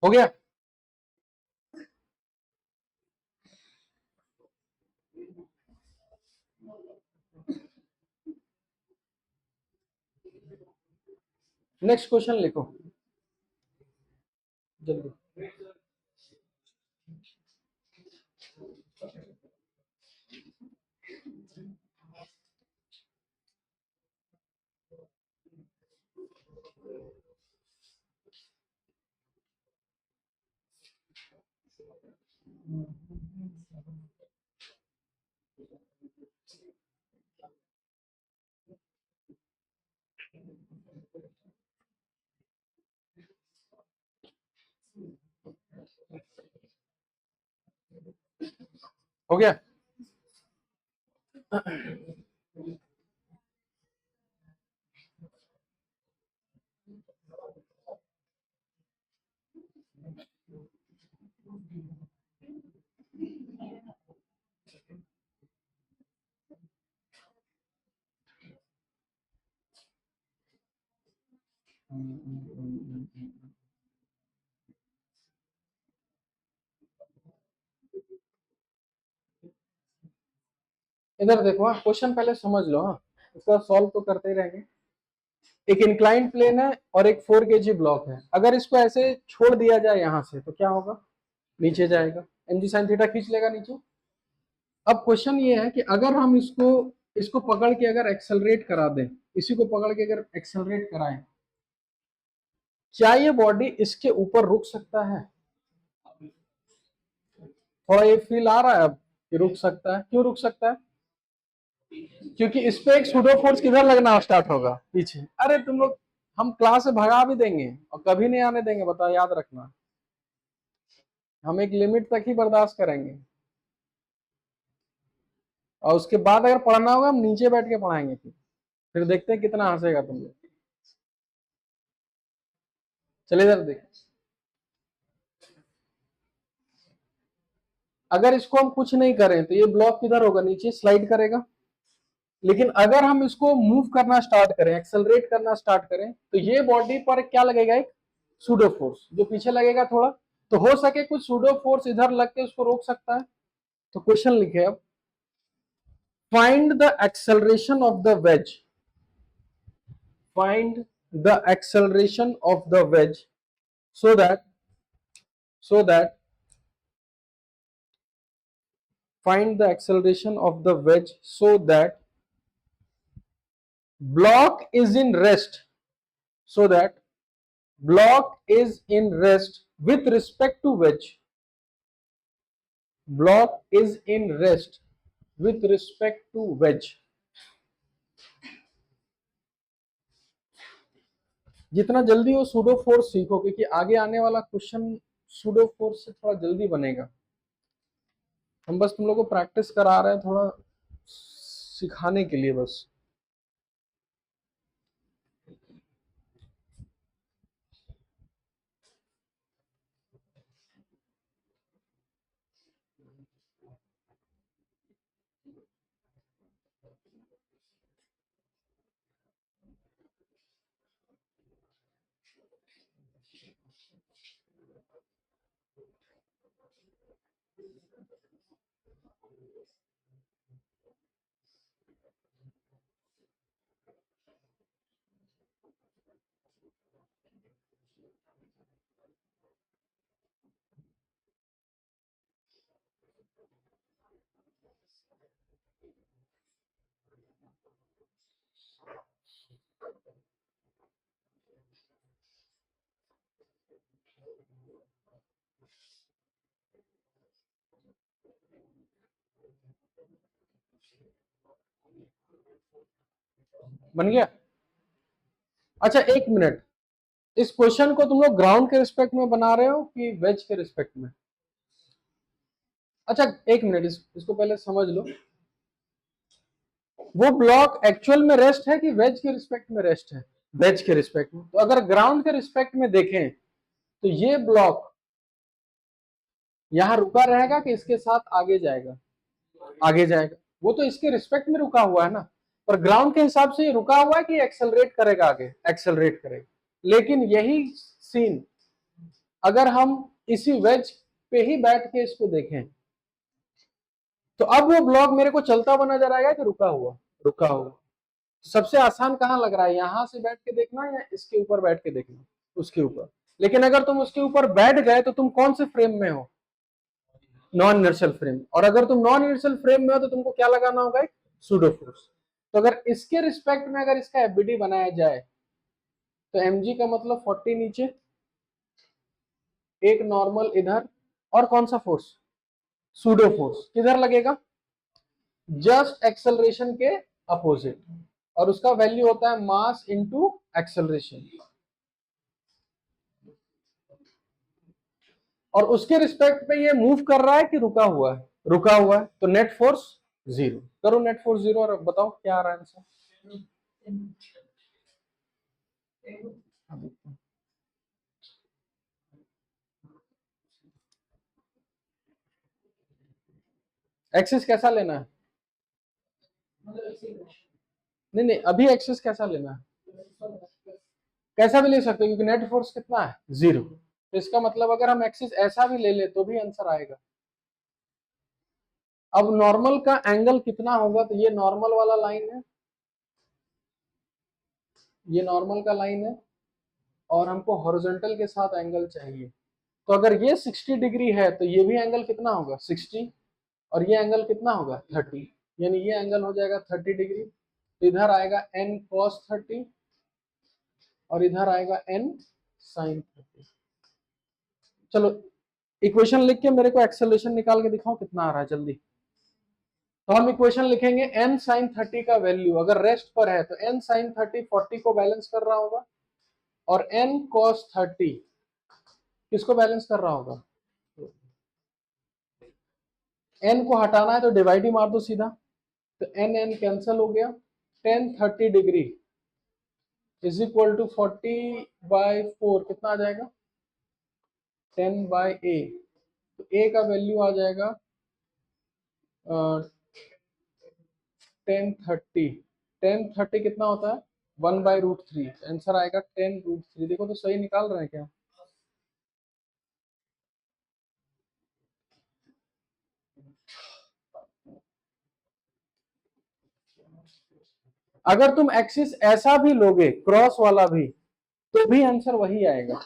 हो गया। नेक्स्ट क्वेश्चन लिखो जल्दी। हो गया। इधर देखो, हाँ क्वेश्चन पहले समझ लो, हाँ उसका सॉल्व तो करते ही रहेंगे। एक इंक्लाइंड प्लेन है और एक 4 kg ब्लॉक है। अगर इसको ऐसे छोड़ दिया जाए यहां से तो क्या होगा, नीचे जाएगा, mg sin थीटा खींच लेगा नीचे। अब क्वेश्चन ये है कि अगर हम इसको इसको पकड़ के अगर एक्सेलरेट करा दें, इसी को पकड़ के अगर एक्सेलरेट कराएं, क्या ये बॉडी इसके ऊपर रुक सकता है? थोड़ा ये फील आ रहा है अब कि रुक सकता है। क्यों रुक सकता है? क्योंकि इस पे एक सूडो फोर्स किधर लगना स्टार्ट होगा, पीछे। अरे तुम लोग, हम क्लास से भगा भी देंगे और कभी नहीं आने देंगे, बताओ, याद रखना। हम एक लिमिट तक ही बर्दाश्त करेंगे और उसके बाद अगर पढ़ना होगा हम नीचे बैठ के पढ़ाएंगे। फिर देखते हैं कितना हंसेगा तुम लोग। चलिए इधर देख, अगर इसको हम कुछ नहीं करें तो ये ब्लॉक किधर होगा, नीचे स्लाइड करेगा। लेकिन अगर हम इसको मूव करना स्टार्ट करें, एक्सेलरेट करना स्टार्ट करें, तो ये बॉडी पर क्या लगेगा, एक सूडो फोर्स जो पीछे लगेगा थोड़ा। तो हो सके कुछ सूडो फोर्स इधर लग के उसको रोक सकता है। तो क्वेश्चन लिखे अब, find the acceleration of the ways, find the acceleration of the ways so that find the acceleration of the wedge so that block is in rest, so that block is in rest with respect to wedge, block is in rest with respect to wedge। जितना जल्दी वो pseudo force सीखो, क्योंकि आगे आने वाला question pseudo force से थोड़ा जल्दी बनेगा। हम बस तुम लोग को प्रैक्टिस करा रहे हैं थोड़ा सिखाने के लिए बस। बन गया? अच्छा एक मिनट, इस क्वेश्चन को तुम लोग ग्राउंड के रिस्पेक्ट में बना रहे हो कि वेज के रिस्पेक्ट में? अच्छा एक मिनट, इसको पहले समझ लो। वो ब्लॉक एक्चुअल में रेस्ट है कि वेज के रिस्पेक्ट में रेस्ट है? वेज के रिस्पेक्ट में। तो अगर ग्राउंड के रिस्पेक्ट में देखें तो ये ब्लॉक यहां रुका रहेगा कि इसके साथ आगे जाएगा? आगे जाएगा। वो तो इसके रिस्पेक्ट में रुका हुआ है ना, पर ग्राउंड के हिसाब से ये रुका हुआ है कि एक्सेलरेट करेगा, आगे एक्सेलरेट करेगा। लेकिन यही सीन अगर हम इसी वेज पे ही बैठ के इसको देखें तो अब वो ब्लॉक मेरे को चलता हुआ नजर आएगा कि रुका हुआ? रुका हुआ। सबसे आसान कहाँ लग रहा है, यहां से बैठ के देखना या इसके ऊपर बैठ के देखना? उसके ऊपर। लेकिन अगर तुम उसके ऊपर बैठ गए तो तुम कौन से फ्रेम में हो? Non inertial frame. और अगर तुम नॉन इनर्शियल फ्रेम में हो तो तुमको क्या लगाना होगा, एक सूडो फोर्स। तो अगर इसके रिस्पेक्ट में अगर इसका एफबीडी बनाया जाए तो mg का मतलब 40 नीचे, एक नॉर्मल इधर, और कौन सा फोर्स? सूडो फोर्स किधर लगेगा? जस्ट एक्सेलरेशन के अपोजिट, और उसका वैल्यू होता है मास इनटू एक्सेलरेशन, और उसके रिस्पेक्ट पे ये मूव कर रहा है कि रुका हुआ है? रुका हुआ है, तो नेट फोर्स जीरो। करो नेट फोर्स जीरो और बताओ क्या आ रहा है आंसर। एक्सिस कैसा लेना है? नहीं नहीं, अभी एक्सिस कैसा लेना है? कैसा भी ले सकते हो, क्योंकि नेट फोर्स कितना है? जीरो। तो इसका मतलब अगर हम एक्सिस ऐसा भी ले ले तो भी आंसर आएगा। अब नॉर्मल का एंगल कितना होगा? तो ये नॉर्मल वाला लाइन है, ये नॉर्मल का लाइन है, और हमको हॉरिजॉन्टल के साथ एंगल चाहिए। तो अगर ये 60 डिग्री है तो ये भी एंगल कितना होगा? 60, और ये एंगल कितना होगा? 30, यानी ये एंगल हो जाएगा 30 डिग्री। तो इधर आएगा n cos 30 और इधर आएगा n sin 30। चलो इक्वेशन लिख के मेरे को एक्सेलरेशन निकाल के दिखाओ कितना आ रहा है जल्दी। तो हम इक्वेशन लिखेंगे n sin 30 का वैल्यू अगर रेस्ट पर है तो n sin 30 40 को बैलेंस कर रहा होगा, और n cos 30 किसको बैलेंस कर रहा होगा? n को हटाना है तो डिवाइड ही मार दो सीधा, तो n n कैंसिल हो गया। tan 30 degree is equal to 40/4 कितना आ जाएगा? 10/a। तो a का वैल्यू आ जाएगा 1030। 1030 कितना होता है? 1/√3। आंसर आएगा 10√3। देखो तो सही निकाल रहे हैं क्या? अगर तुम एक्सिस ऐसा भी लोगे, क्रॉस वाला भी, तो भी आंसर वही आएगा।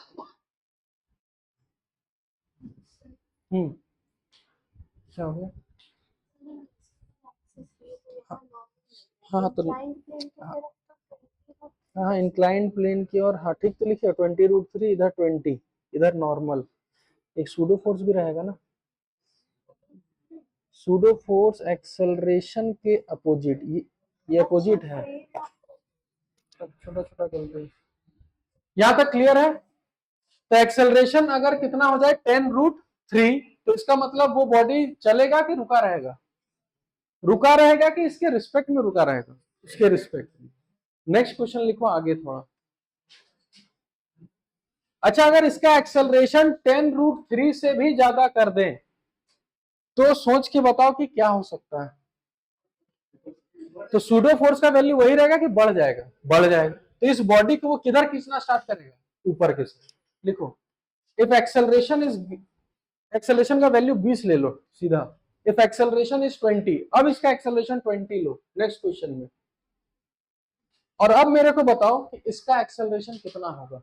क्या हो गया? हाँ तो हाँ इंक्लाइंड प्लेन की और, हाँ ठीक तो लिखिए 20√3, इधर 20, इधर नॉर्मल। एक सूडो फोर्स भी रहेगा ना, सूडो फोर्स एक्सेलरेशन के अपोजिट, ये अपोजिट है। छोटा छोटा करते हैं, यहां तक क्लियर है? तो एक्सेलरेशन अगर कितना हो जाए 10√3, तो इसका मतलब वो बॉडी चलेगा कि रुका रहेगा? रुका रहेगा कि इसके रिस्पेक्ट में रुका रहेगा? इसके रिस्पेक्ट में। नेक्स्ट क्वेश्चन लिखो आगे थोड़ा। अच्छा अगर इसका एक्सेलरेशन 10√3 से भी ज्यादा कर दें तो सोच के बताओ कि क्या हो सकता है? तो सूडो फोर्स का वैल्यू वही रहेगा कि बढ़ जाएगा? बढ़ जाएगा। तो इस बॉडी को वो किधर खींचना स्टार्ट करेगा? ऊपर के साथ। लिखो इफ एक्सेलरेशन का वैल्यू 20 ले लो सीधा। इफ एक्सेलरेशन इज 20, अब इसका एक्सेलरेशन 20 लो नेक्स्ट क्वेश्चन में, और अब मेरे को बताओ कि इसका एक्सेलरेशन कितना होगा?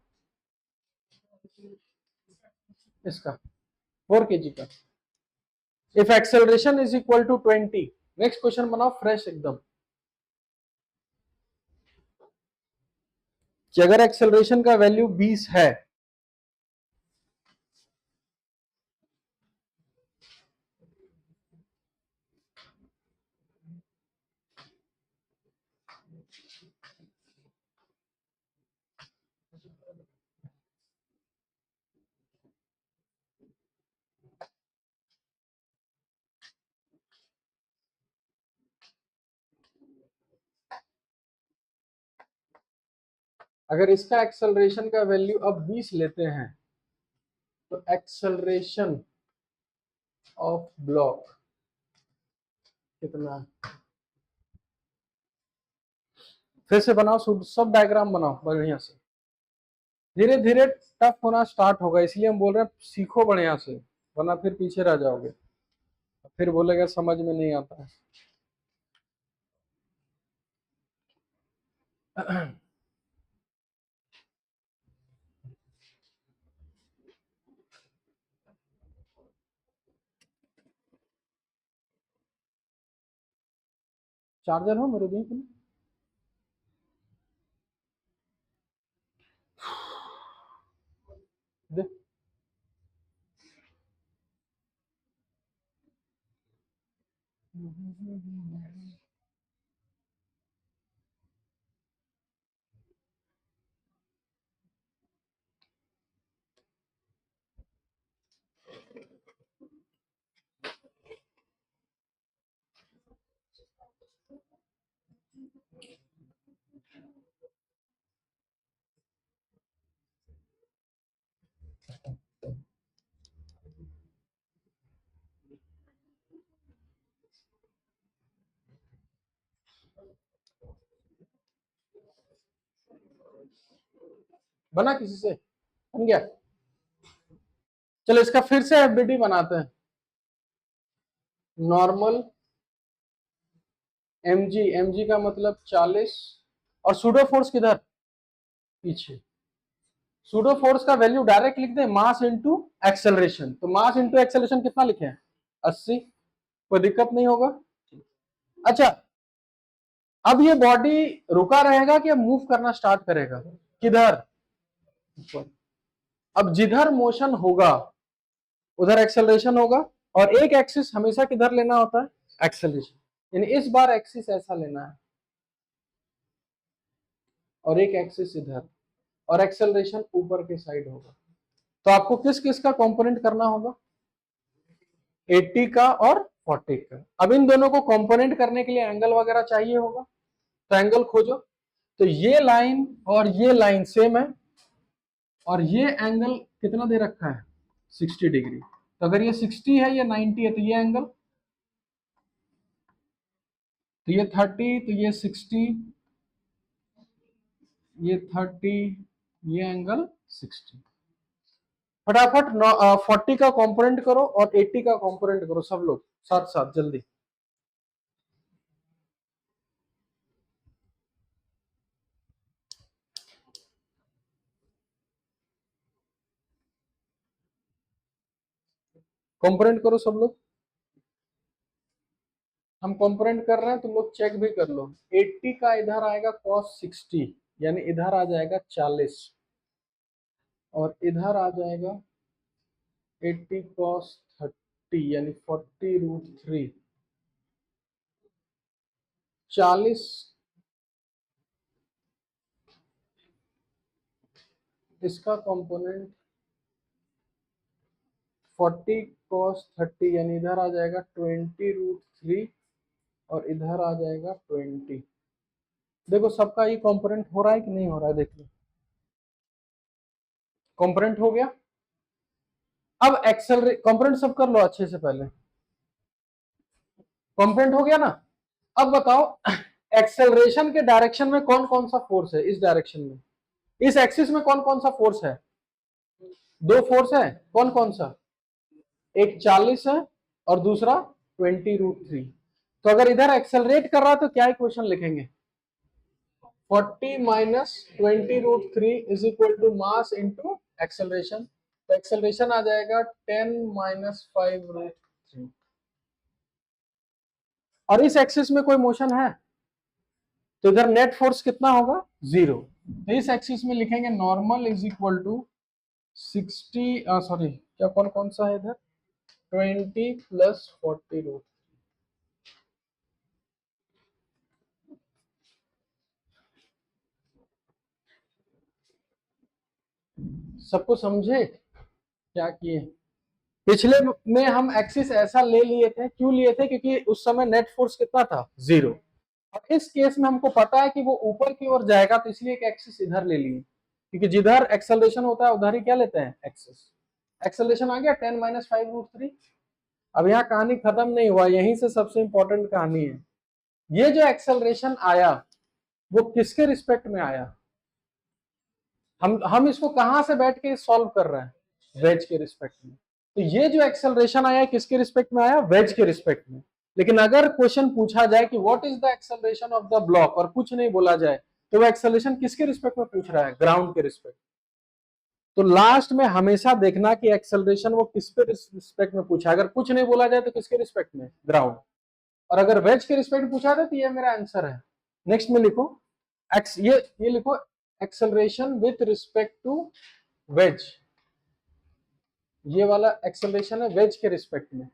इसका 4 kg का। If acceleration is equal to 20, next question बनाओ फ्रेश एकदम, कि अगर एक्सेलरेशन का वैल्यू 20 है, अगर इसका एक्सेलरेशन का वैल्यू अब 20 लेते हैं, तो एक्सेलरेशन ऑफ ब्लॉक कितना? फिर से बनाओ, सब डायग्राम बनाओ बढ़िया से। धीरे धीरे टफ होना स्टार्ट होगा, इसलिए हम बोल रहे हैं सीखो बढ़िया से, वरना फिर पीछे रह जाओगे, फिर बोलेगा समझ में नहीं आता है। चार्जर हो मेरे देख दे। बना किसी से? बन गया? चलो इसका फिर से एफबीडी बनाते हैं। नॉर्मल mg, mg का मतलब 40, और सूडो फोर्स किधर? पीछे। सूडो फोर्स का वैल्यू डायरेक्ट लिख दे, मास इनटू एक्सेलरेशन। तो मास इनटू एक्सेलरेशन कितना लिखे हैं? 80। कोई दिक्कत नहीं होगा। अच्छा, अब ये बॉडी रुका रहेगा कि अब मूव करना स्टार्ट करेगा? किधर? अब जिधर मोशन होगा उधर एक्सेलरेशन होगा, और एक एक्सिस हमेशा किधर लेना होता है? एक्सेलरेशन। यानी इस बार एक्सिस ऐसा लेना है, और एक एक्सिस इधर, और एक्सेलरेशन ऊपर के साइड होगा। तो आपको किस किस का कंपोनेंट करना होगा? 80 का और 40 का। अब इन दोनों को कंपोनेंट करने के लिए एंगल वगैरह चाहिए होगा, तो एंगल खोजो। तो ये लाइन और ये लाइन सेम है, और ये एंगल कितना दे रखा है? 60 डिग्री। तो अगर ये 60 है, ये 90 है, तो ये एंगल, तो ये 30, तो ये 60, ये 30, ये एंगल 60। फटाफट 40 का कंपोनेंट करो और 80 का कंपोनेंट करो, सब लोग साथ साथ जल्दी। कंपोनेंट करो सब लोग। हम कंपोनेंट कर रहे हैं, तुम लोग चेक भी कर लो। 80 का इधर आएगा cos 60, यानी इधर आ जाएगा 40, और इधर आ जाएगा 80 cos 30, यानी 40√3। 40 इसका कंपोनेंट 40 cos 30, यानी इधर आ जाएगा 20√3, और इधर आ जाएगा 20। देखो सबका ये कंपोनेंट हो रहा है कि नहीं हो रहा है, देख लो। कंपोनेंट हो गया। अब एक्सेलरेट कंपोनेंट सब कर लो अच्छे से पहले। कंपोनेंट हो गया ना? अब बताओ एक्सेलरेशन के डायरेक्शन में कौन कौन सा फोर्स है? इस डायरेक्शन में, इस एक्सिस में कौन कौन सा फोर्स है? दो फोर्स है। कौन कौन सा? एक 40 है, और दूसरा 20√3। तो अगर इधर एक्सेलरेट कर रहा है तो क्या इक्वेशन लिखेंगे? 40 minus 20√3 is equal to mass into acceleration. तो एक्सेलरेशन आ जाएगा 10 माइनस 5√3। और इस एक्सिस में कोई मोशन है, तो इधर नेट फोर्स कितना होगा? 0। तो इस एक्सिस में लिखेंगे normal is equal to 60, sorry क्या, कौन कौन सा है इधर? 20 प्लस 40√। सबको समझे क्या किए? पिछले में हम एक्सिस ऐसा ले लिए थे, क्यों लिए थे? क्योंकि उस समय नेट फोर्स कितना था? 0। और इस केस में हमको पता है कि वो ऊपर की ओर जाएगा, तो इसलिए एक एक्सिस इधर ले लिए, क्योंकि जिधर एक्सेलरेशन होता है उधर ही क्या लेते हैं? एक्सिस। एक्सेलरेशन आ गया 10 माइनस 5√3। अब यहाँ कहानी खत्म नहीं हुआ, यहीं से सबसे इंपॉर्टेंट कहानी है। ये जो एक्सेलरेशन आया वो किसके रिस्पेक्ट में आया? हम इसको कहां से बैठ के सॉल्व कर रहे हैं? वेज के रिस्पेक्ट में। तो ये जो एक्सेलरेशन आया किसके रिस्पेक्ट में आया? वेज के रिस्पेक्ट में। लेकिन अगर क्वेश्चन पूछा जाए कि what is the acceleration of the block, और कुछ नहीं बोला जाए, तो वो एक्सेलरेशन किसके रिस्पेक्ट में पूछ रहा है? ग्राउंड के रिस्पेक्ट। तो लास्ट में हमेशा देखना कि एक्सेलरेशन वो किसके रिस्पेक्ट में पूछा। अगर कुछ नहीं बोला जाए तो किसके रिस्पेक्ट में? ग्राउंड। और अगर वेज के रिस्पेक्ट पूछा था तो ये मेरा आंसर है। नेक्स्ट में लिखो एक्स, ये लिखो acceleration with respect to wedge. ये वाला एक्सेलरेशन है वेज के रिस्पेक्ट में।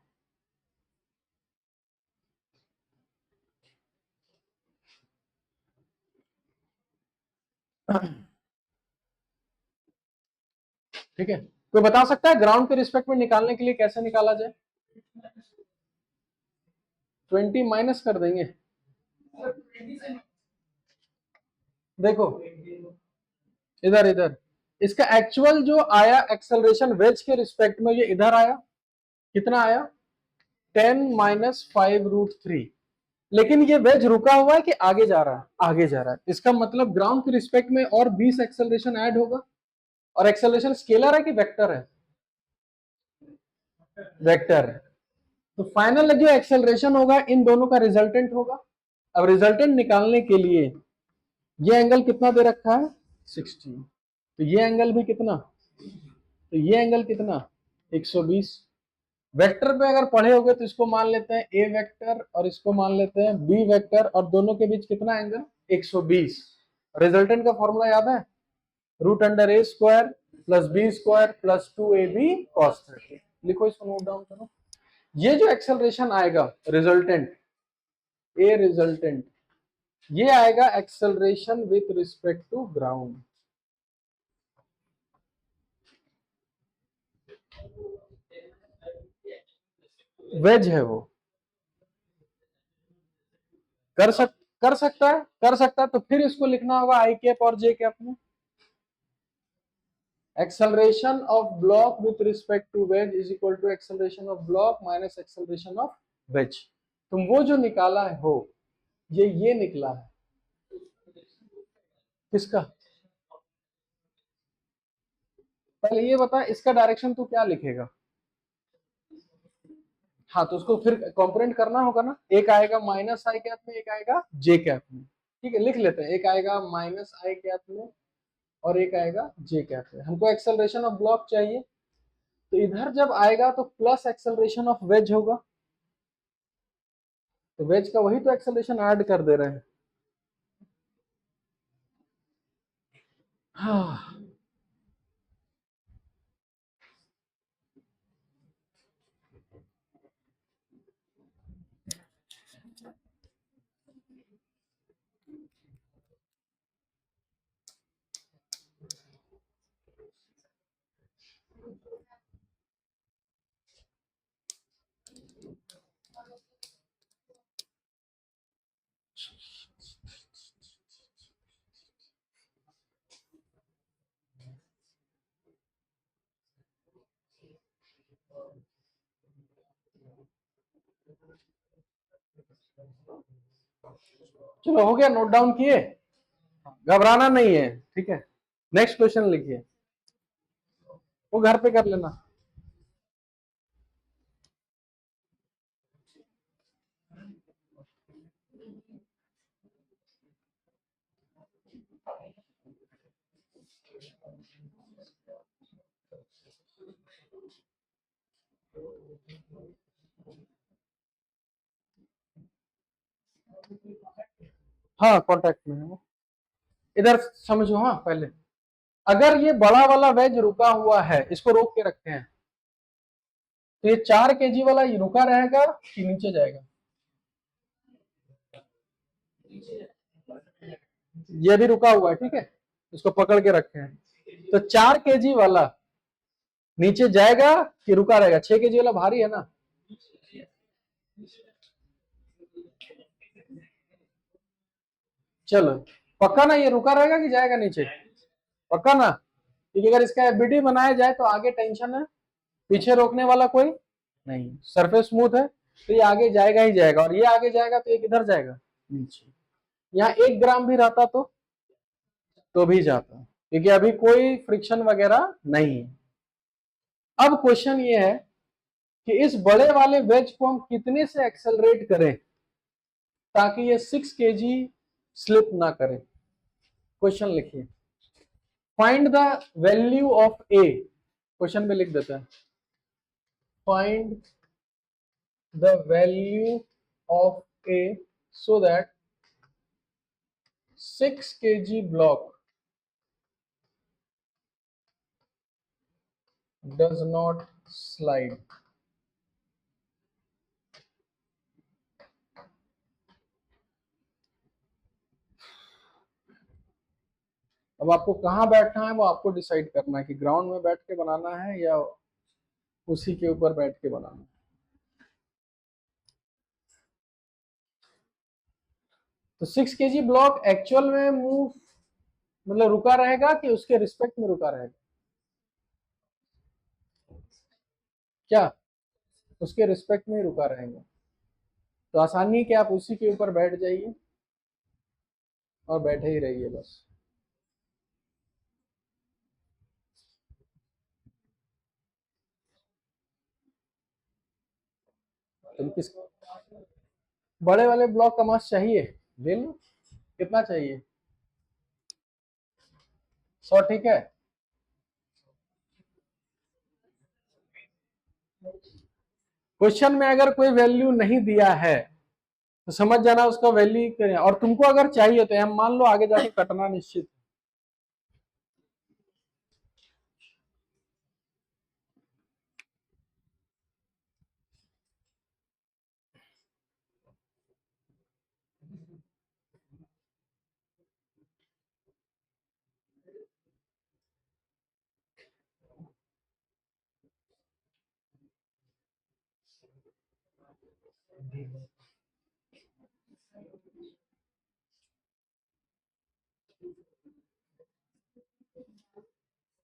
ठीक है, कोई बता सकता है ग्राउंड के रिस्पेक्ट में निकालने के लिए कैसे निकाला जाए? 20 माइनस कर देंगे। देखो इधर इधर इसका एक्चुअल जो आया एक्सेलरेशन वेज के रिस्पेक्ट में, ये इधर आया, कितना आया? 10 - 5√3। लेकिन ये वेज रुका हुआ है कि आगे जा रहा है? आगे जा रहा है। इसका मतलब ग्राउंड के रिस्पेक्ट में और 20 एक्सेलरेशन ऐड होगा। और एक्सेलरेशन स्केलर है कि वेक्टर है? वेक्टर है। तो फाइनल जो एक्सेलरेशन होगा इन दोनों का रिजल्टेंट होगा। अब रिजल्टेंट निकालने के लिए ये एंगल कितना दे रखा है? 60। तो ये एंगल भी कितना? तो ये एंगल कितना? 120। वेक्टर पे अगर पढ़े होगे तो इसको मान लेते हैं ए वेक्टर और इसको मान लेते हैं बी वेक्टर, और दोनों के बीच कितना एंगल? 120। रिजल्टेंट का फॉर्मूला याद है? √a² + b² + 2ab cos 30। लिखो, इसको नोट डाउन करो। ये जो एक्सेलरेशन आएगा रिजल्टेंट, ए रिजल्टेंट, ये आएगा acceleration with respect to ground. Wedge है वो, कर सकता है, कर सकता है। तो फिर इसको लिखना होगा आई कैप और जे कैप में। Acceleration of block with respect to wedge is equal to acceleration of block minus acceleration of wedge. तुम वो जो निकाला है हो, ये निकला है किसका? पहले ये बता, इसका डायरेक्शन तू क्या लिखेगा? हाँ, तो उसको फिर कॉम्पोनेंट करना होगा ना। एक आएगा माइनस आई कैप में, एक आएगा जे कैप में। ठीक है, लिख लेते हैं। एक आएगा माइनस आई कैप में और एक आएगा जे कैप में। हमको एक्सेलरेशन ऑफ ब्लॉक चाहिए, तो इधर जब आएगा तो प्लस एक्सेलरेशन ऑफ वेज होगा। तो वेज का वही तो एक्सेलरेशन ऐड कर दे रहे हैं। हाँ, चलो हो गया, नोट डाउन किए? घबराना नहीं है, ठीक है। नेक्स्ट क्वेश्चन लिखिए, वो घर पे कर लेना। हाँ, कांटेक्ट में है वो। इधर समझो, हाँ पहले, अगर ये बड़ा वाला वेज रुका हुआ है, इसको रोक के रखते हैं, तो ये 4 kg वाला रुका रहेगा कि नीचे जाएगा? ये भी रुका हुआ है, ठीक है, इसको पकड़ के रखे हैं। तो 4 kg वाला नीचे जाएगा कि रुका रहेगा? 6 kg वाला भारी है ना। चलो, पक्का ना ये रुका रहेगा कि जाएगा नीचे? पक्का ना? क्योंकि अगर इसका एफबीडी बनाया जाए तो आगे टेंशन है, पीछे रोकने वाला कोई नहीं, सरफेस स्मूथ है, तो ये आगे जाएगा ही जाएगा। और ये आगे जाएगा तो ये किधर जाएगा? नीचे। यहाँ 1 ग्राम भी रहता तो भी जाता, क्योंकि अभी कोई फ्रिक्शन वगैरह नहीं है। अब क्वेश्चन ये है कि इस बड़े वाले वेज को हम कितने से एक्सेलरेट करें ताकि ये 6 kg स्लिप ना करे। क्वेश्चन लिखिए, find the value of A. Question में लिख देता है, find the value of A so that 6 kg block does not slide. अब आपको कहाँ बैठना है वो आपको डिसाइड करना है कि ग्राउंड में बैठ के बनाना है या उसी के ऊपर बैठ के बनाना है। तो 6 kg ब्लॉक एक्चुअल में मूव मतलब रुका रहेगा कि उसके रिस्पेक्ट में रुका रहेगा? क्या उसके रिस्पेक्ट में ही रुका रहेगा? तो आसानी है कि आप उसी के ऊपर बैठ जाइए और बैठे ही रहिए बस। तुम किस बड़े वाले ब्लॉक का मास चाहिए ले लो। कितना चाहिए? 100 ठीक है। क्वेश्चन में अगर कोई वैल्यू नहीं दिया है तो समझ जाना उसका वैल्यू करें, और तुमको अगर चाहिए तो हम मान लो आगे जाके कटना निश्चित।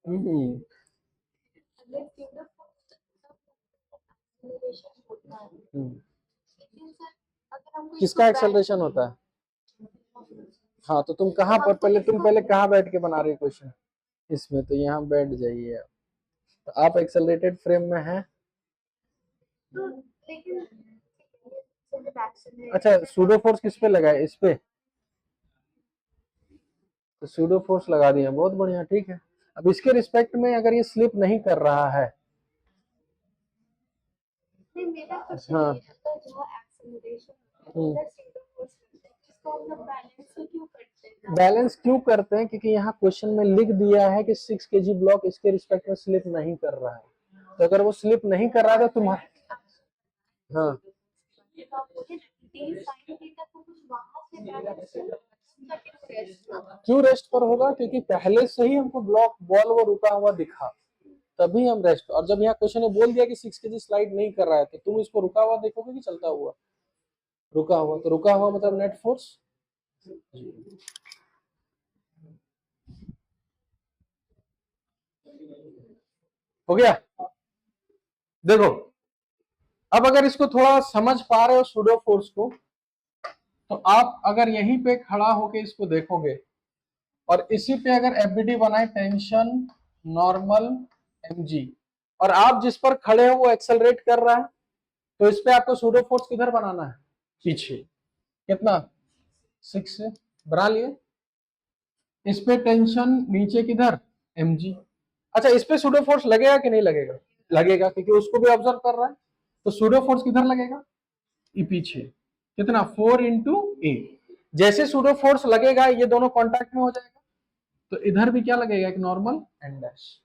हम्म, हम्म। किसका एक्सेलरेशन होता है? हाँ तो तुम कहाँ पर पहले कहाँ बैठ के बना रहे हो क्वेश्चन? इसमें तो यहाँ बैठ जाइए आप। तो आप एक्सेलरेटेड फ्रेम में हैं। अच्छा सूडो फोर्स किस पे लगा है? इस पे। तो सूडो फोर्स लगा दिया, बहुत बढ़िया ठीक है। अब इसके रिस्पेक्ट में अगर ये स्लिप नहीं कर रहा है, हाँ बैलेंस क्यों करते हैं? क्योंकि यहाँ क्वेश्चन में लिख दिया है कि 6 kg ब्लॉक इसके रिस्पेक्ट में स्लिप नहीं कर रहा है। तो अगर वो स्लिप नहीं कर रहा है तो तुम्हारा हाँ क्यों रेस्ट पर होगा? क्योंकि पहले से ही हमको ब्लॉक बॉल वो रुका हुआ दिखा, तभी हम रेस्ट। और जब यहाँ क्वेश्चन ने बोल दिया कि 6 kg स्लाइड नहीं कर रहा है तो तुम इसको रुका हुआ देखोगे कि चलता हुआ? रुका हुआ। तो रुका हुआ मतलब नेट फोर्स। हो गया? देखो अब अगर इसको थोड़ा समझ पा रहे हो सूडो फोर्स को, तो आप अगर यहीं पे खड़ा होके इसको देखोगे और इसी पे अगर एफबीडी बनाए टेंशन नॉर्मल एमजी, और आप जिस पर खड़े हो वो एक्सेलरेट कर रहा है, तो इस पे आपको सूडो फोर्स किधर बनाना है? पीछे। कितना? 6 से बना लिए। इस पे टेंशन नीचे किधर? एमजी। अच्छा इस पे सूडो फोर्स लगेगा कि नहीं लगेगा? लगेगा क्योंकि उसको भी ऑब्जर्व कर रहा है। तो सूडो फोर्स किधर लगेगा? ये पीछे। कितना? 4 × 8। जैसे सूडो फोर्स लगेगा ये दोनों कांटेक्ट में हो जाएगा, तो इधर भी क्या लगेगा? एक नॉर्मल एंड डैश।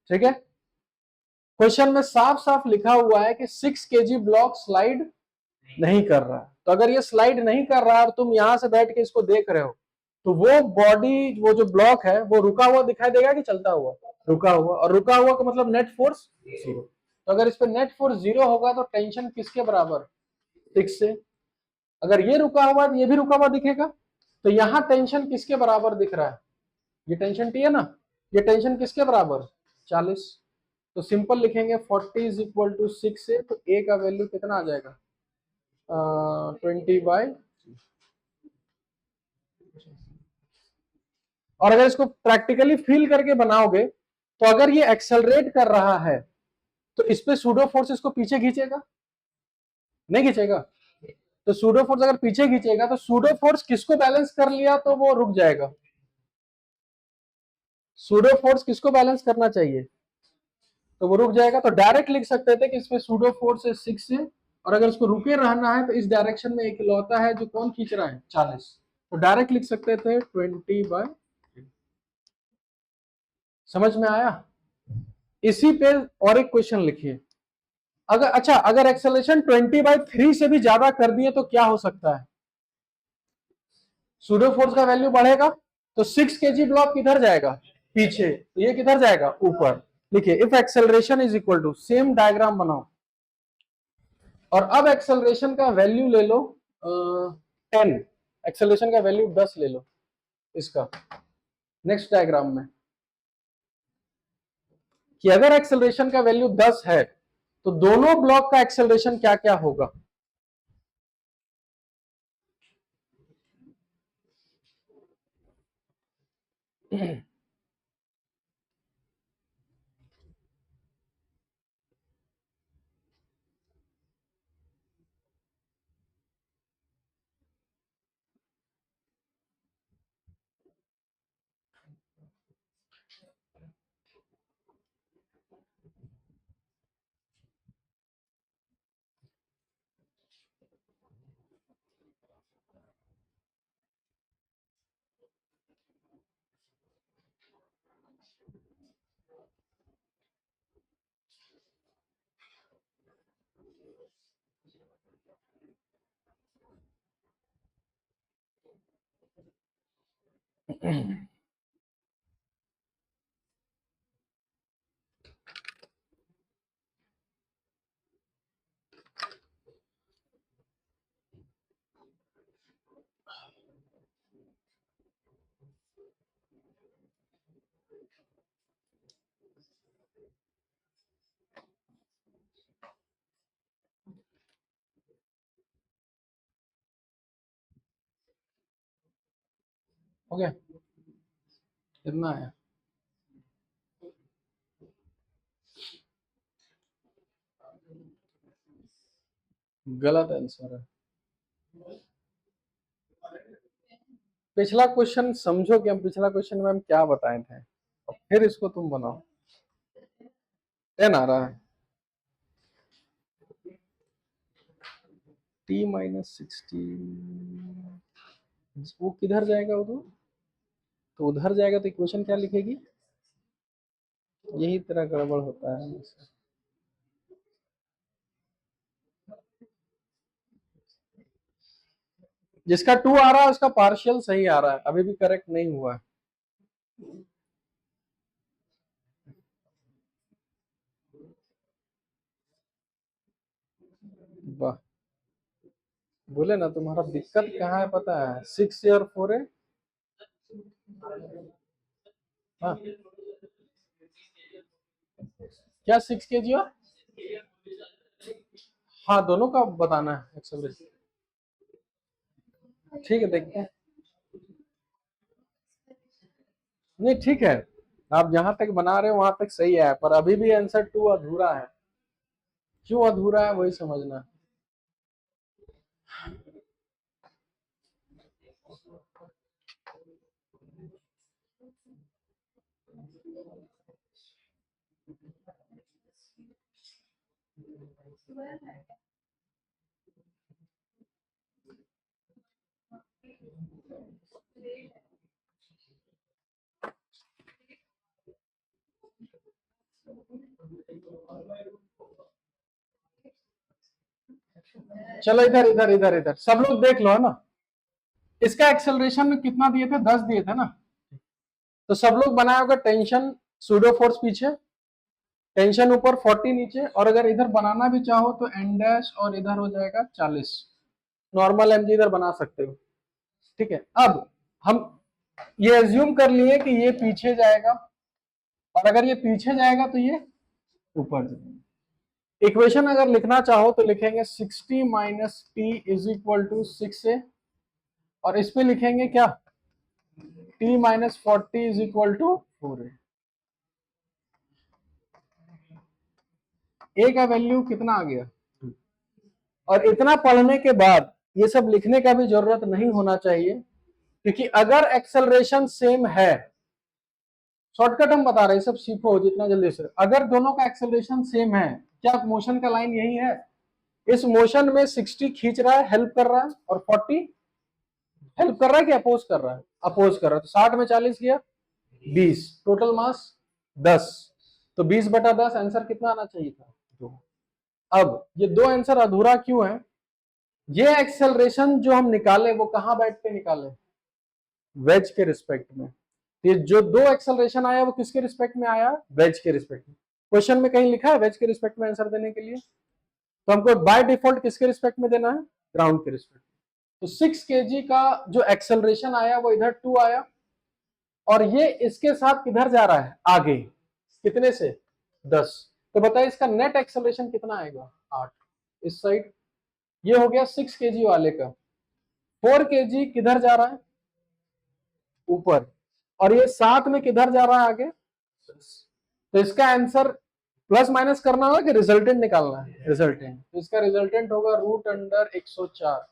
ठीक है। क्वेश्चन में साफ साफ लिखा हुआ है कि 6 kg ब्लॉक स्लाइड नहीं कर रहा है। तो अगर ये स्लाइड नहीं कर रहा है और तुम यहां से बैठ के इसको देख रहे हो, तो वो बॉडी वो जो ब्लॉक है वो रुका हुआ दिखाई देगा कि चलता हुआ? रुका हुआ। और रुका हुआ का मतलब नेट फोर्स 0। तो अगर इस पे नेट फोर्स 0 होगा तो टेंशन किसके बराबर? 6 से। अगर ये रुका हुआ तो ये भी रुका हुआ दिखेगा। तो यहाँ टेंशन किसके बराबर दिख रहा है? ये टेंशन टी है ना, ये टेंशन किसके बराबर? 40। तो सिंपल लिखेंगे 40 = 6 से, तो ए का वैल्यू कितना आ जाएगा? 20/। और अगर इसको प्रैक्टिकली फील करके बनाओगे तो अगर ये एक्सेलरेट कर रहा है तो इस पे सूडो फोर्स इसको पीछे खींचेगा? नहीं खींचेगा। तो सूडो फोर्स अगर पीछे खींचेगा तो सूडो फोर्स किसको बैलेंस कर लिया तो वो रुक जाएगा? सूडो फोर्स किसको बैलेंस करना चाहिए तो वो रुक जाएगा? तो डायरेक्ट लिख सकते थे कि इसमें सूडो फोर्स है 6 से, और अगर इसको रुके रहना है तो इस डायरेक्शन में एक लौता है जो कौन खींच रहा है? 40। तो डायरेक्ट लिख सकते थे 20/। समझ में आया? इसी पे और एक क्वेश्चन लिखिए। अगर अच्छा अगर एक्सेलरेशन 20/3 से भी ज्यादा कर दिए तो क्या हो सकता है? सूडो फोर्स का वैल्यू बढ़ेगा तो 6 kg ब्लॉक किधर जाएगा, पीछे, तो ये किधर जाएगा, ऊपर। लिखिए if acceleration is equal to, same diagram बनाओ, और अब एक्सेलरेशन का वैल्यू ले लो 10, एक्सेलरेशन का वैल्यू 10 ले लो इसका, नेक्स्ट डायग्राम में, कि अगर एक्सेलरेशन का वैल्यू 10 है तो दोनों ब्लॉक का एक्सेलरेशन क्या क्या होगा। ओके, कितना है, गलत आंसर है। पिछला क्वेश्चन समझो कि हम पिछला क्वेश्चन में हम क्या बताए थे, और फिर इसको तुम बनाओ। 10 आ रहा है, t माइनस 16, वो किधर जाएगा, वो तो उधर जाएगा, तो इक्वेशन क्या लिखेगी, यही तरह गड़बड़ होता है। जिसका 2 आ रहा है उसका पार्शियल सही आ रहा है, अभी भी करेक्ट नहीं हुआ है। वाह, बोले ना तुम्हारा दिक्कत कहाँ है पता है, 6 और 4 है। हाँ, क्या 6 kg और, हाँ दोनों का बताना है एक्सेलरेशन। ठीक है, देखते हैं। नहीं ठीक है, आप जहां तक बना रहे हो वहां तक सही है, पर अभी भी आंसर 2 अधूरा है। क्यों अधूरा है वही समझना। चलो इधर इधर इधर इधर सब लोग देख लो, है ना। इसका एक्सेलरेशन में कितना दिए थे, 10 दिए थे ना। तो सब लोग बनाए होगा टेंशन, सूडो फोर्स पीछे, टेंशन ऊपर, 40 नीचे, और अगर इधर बनाना भी चाहो तो एन डैश और इधर हो जाएगा 40। नॉर्मल एमजी इधर बना सकते हो। ठीक है, अब हम ये एज्यूम कर लिए कि ये पीछे जाएगा, और अगर ये पीछे जाएगा तो ये ऊपर जाएगा। इक्वेशन अगर लिखना चाहो तो लिखेंगे 60 minus T is equal to 6a, और इस पे लिखेंगे क्या, t minus 40 is equal to 4a। a का वैल्यू कितना आ गया, और इतना पढ़ने के बाद ये सब लिखने का भी जरूरत नहीं होना चाहिए, क्योंकि अगर एक्सेलरेशन सेम है, शॉर्टकट हम बता रहे हैं, सब सीखो जितना जल्दी से। अगर दोनों का एक्सेलरेशन सेम है, क्या मोशन का लाइन यही है, इस मोशन में 60 खींच रहा है, हेल्प कर रहा है, और 40 हेल्प कर रहा है कि अपोज कर रहा है, अपोज कर रहा है। तो 60 में 40 किया 20, टोटल मास 10, तो 20/10 आंसर कितना आना चाहिए था, 2। अब ये दो आंसर अधूरा क्यों है, ये एक्सेलरेशन जो हम निकाले वो कहां बैठ के निकाले, वेज के रिस्पेक्ट में। ये जो दो एक्सेलरेशन आया वो किसके रिस्पेक्ट में आया? वेज के रिस्पेक्ट में। क्वेश्चन में कहीं लिखा है वेज के रिस्पेक्ट में आंसर देने के लिए? तो हमको बाय डिफॉल्ट किसके रिस्पेक्ट में देना है? ग्राउंड के रिस्पेक्ट में। तो 6 kg का जो एक्सेलरेशन आया वो इधर 2 आया, और ये इसके साथ किधर जा रहा है? आगे। कितने से? 10। तो बताइए इसका नेट एक्सेलरेशन कितना आएगा? 8 इस साइड। ये हो गया 6 kg वाले का। 4 kg किधर जा रहा है? ऊपर। और ये 7 में किधर जा रहा है? आगे। तो इसका आंसर प्लस माइनस करना होगा कि रिजल्टेंट निकालना है? रिजल्टेंट। तो इसका रिजल्टेंट होगा √104।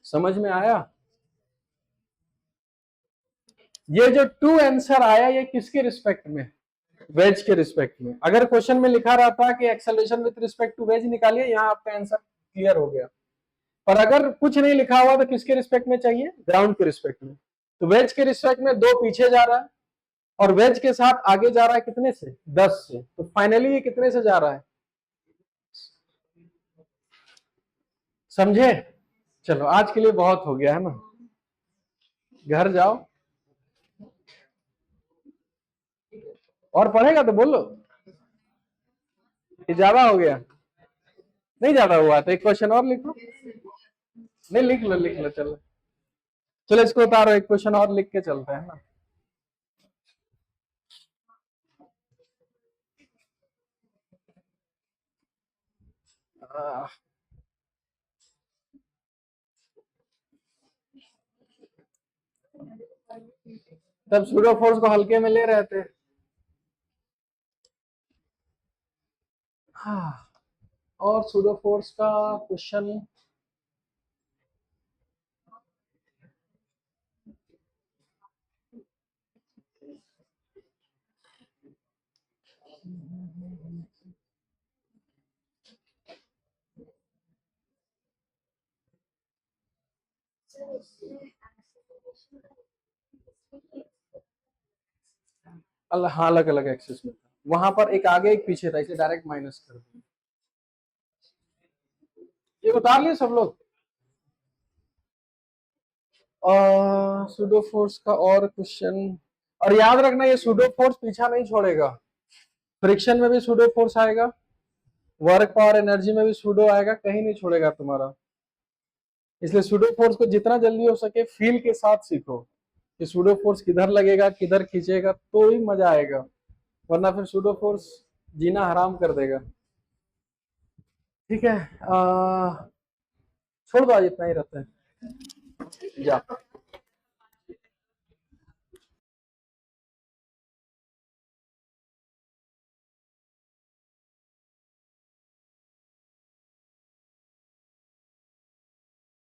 समझ में आया? ये जो 2 आंसर आया ये किसके रिस्पेक्ट में? वेज के रिस्पेक्ट में। अगर क्वेश्चन में लिखा रहता कि acceleration with respect to wedge निकालिए, यहाँ आपका आंसर क्लियर हो गया। पर अगर कुछ नहीं लिखा हुआ तो किसके रिस्पेक्ट में चाहिए? ग्राउंड के रिस्पेक्ट में। तो वेज के रिस्पेक्ट में 2 पीछे जा रहा है और वेज के साथ आगे जा रहा है कितने से? 10 से। तो फाइनली ये कितने से जा रहा है? समझे? चलो आज के लिए बहुत हो गया है ना, घर जाओ और पढ़ेगा तो बोलो। ये ज्यादा हो गया? नहीं ज्यादा हुआ तो एक क्वेश्चन और लिख लो। नहीं लिख लो, लिख लो। चलो चलो इसको उतारो, एक क्वेश्चन और लिख के चलते हैं ना। तब सूडो फोर्स को हल्के में ले रहे थे। हाँ, और सूडो फोर्स का क्वेश्चन हाँ अलग अलग एक्सिस में था, वहां पर एक आगे एक पीछे था, इसलिए डायरेक्ट माइनस कर दिया। ये उतार लिए सब लोग। सूडो फोर्स का और क्वेश्चन, और याद रखना ये सूडो फोर्स पीछा नहीं छोड़ेगा। फ्रिक्शन में भी सूडो फोर्स आएगा, वर्क पावर एनर्जी में भी सूडो आएगा, कहीं नहीं छोड़ेगा तुम्हारा। इसलिए सूडो फोर्स को जितना जल्दी हो सके फील के साथ सीखो कि सूडो फोर्स किधर लगेगा, किधर खींचेगा, तो ही मजा आएगा, वरना फिर सूडो फोर्स जीना हराम कर देगा। ठीक है, छोड़ दो, आज इतना ही रहता है। जा।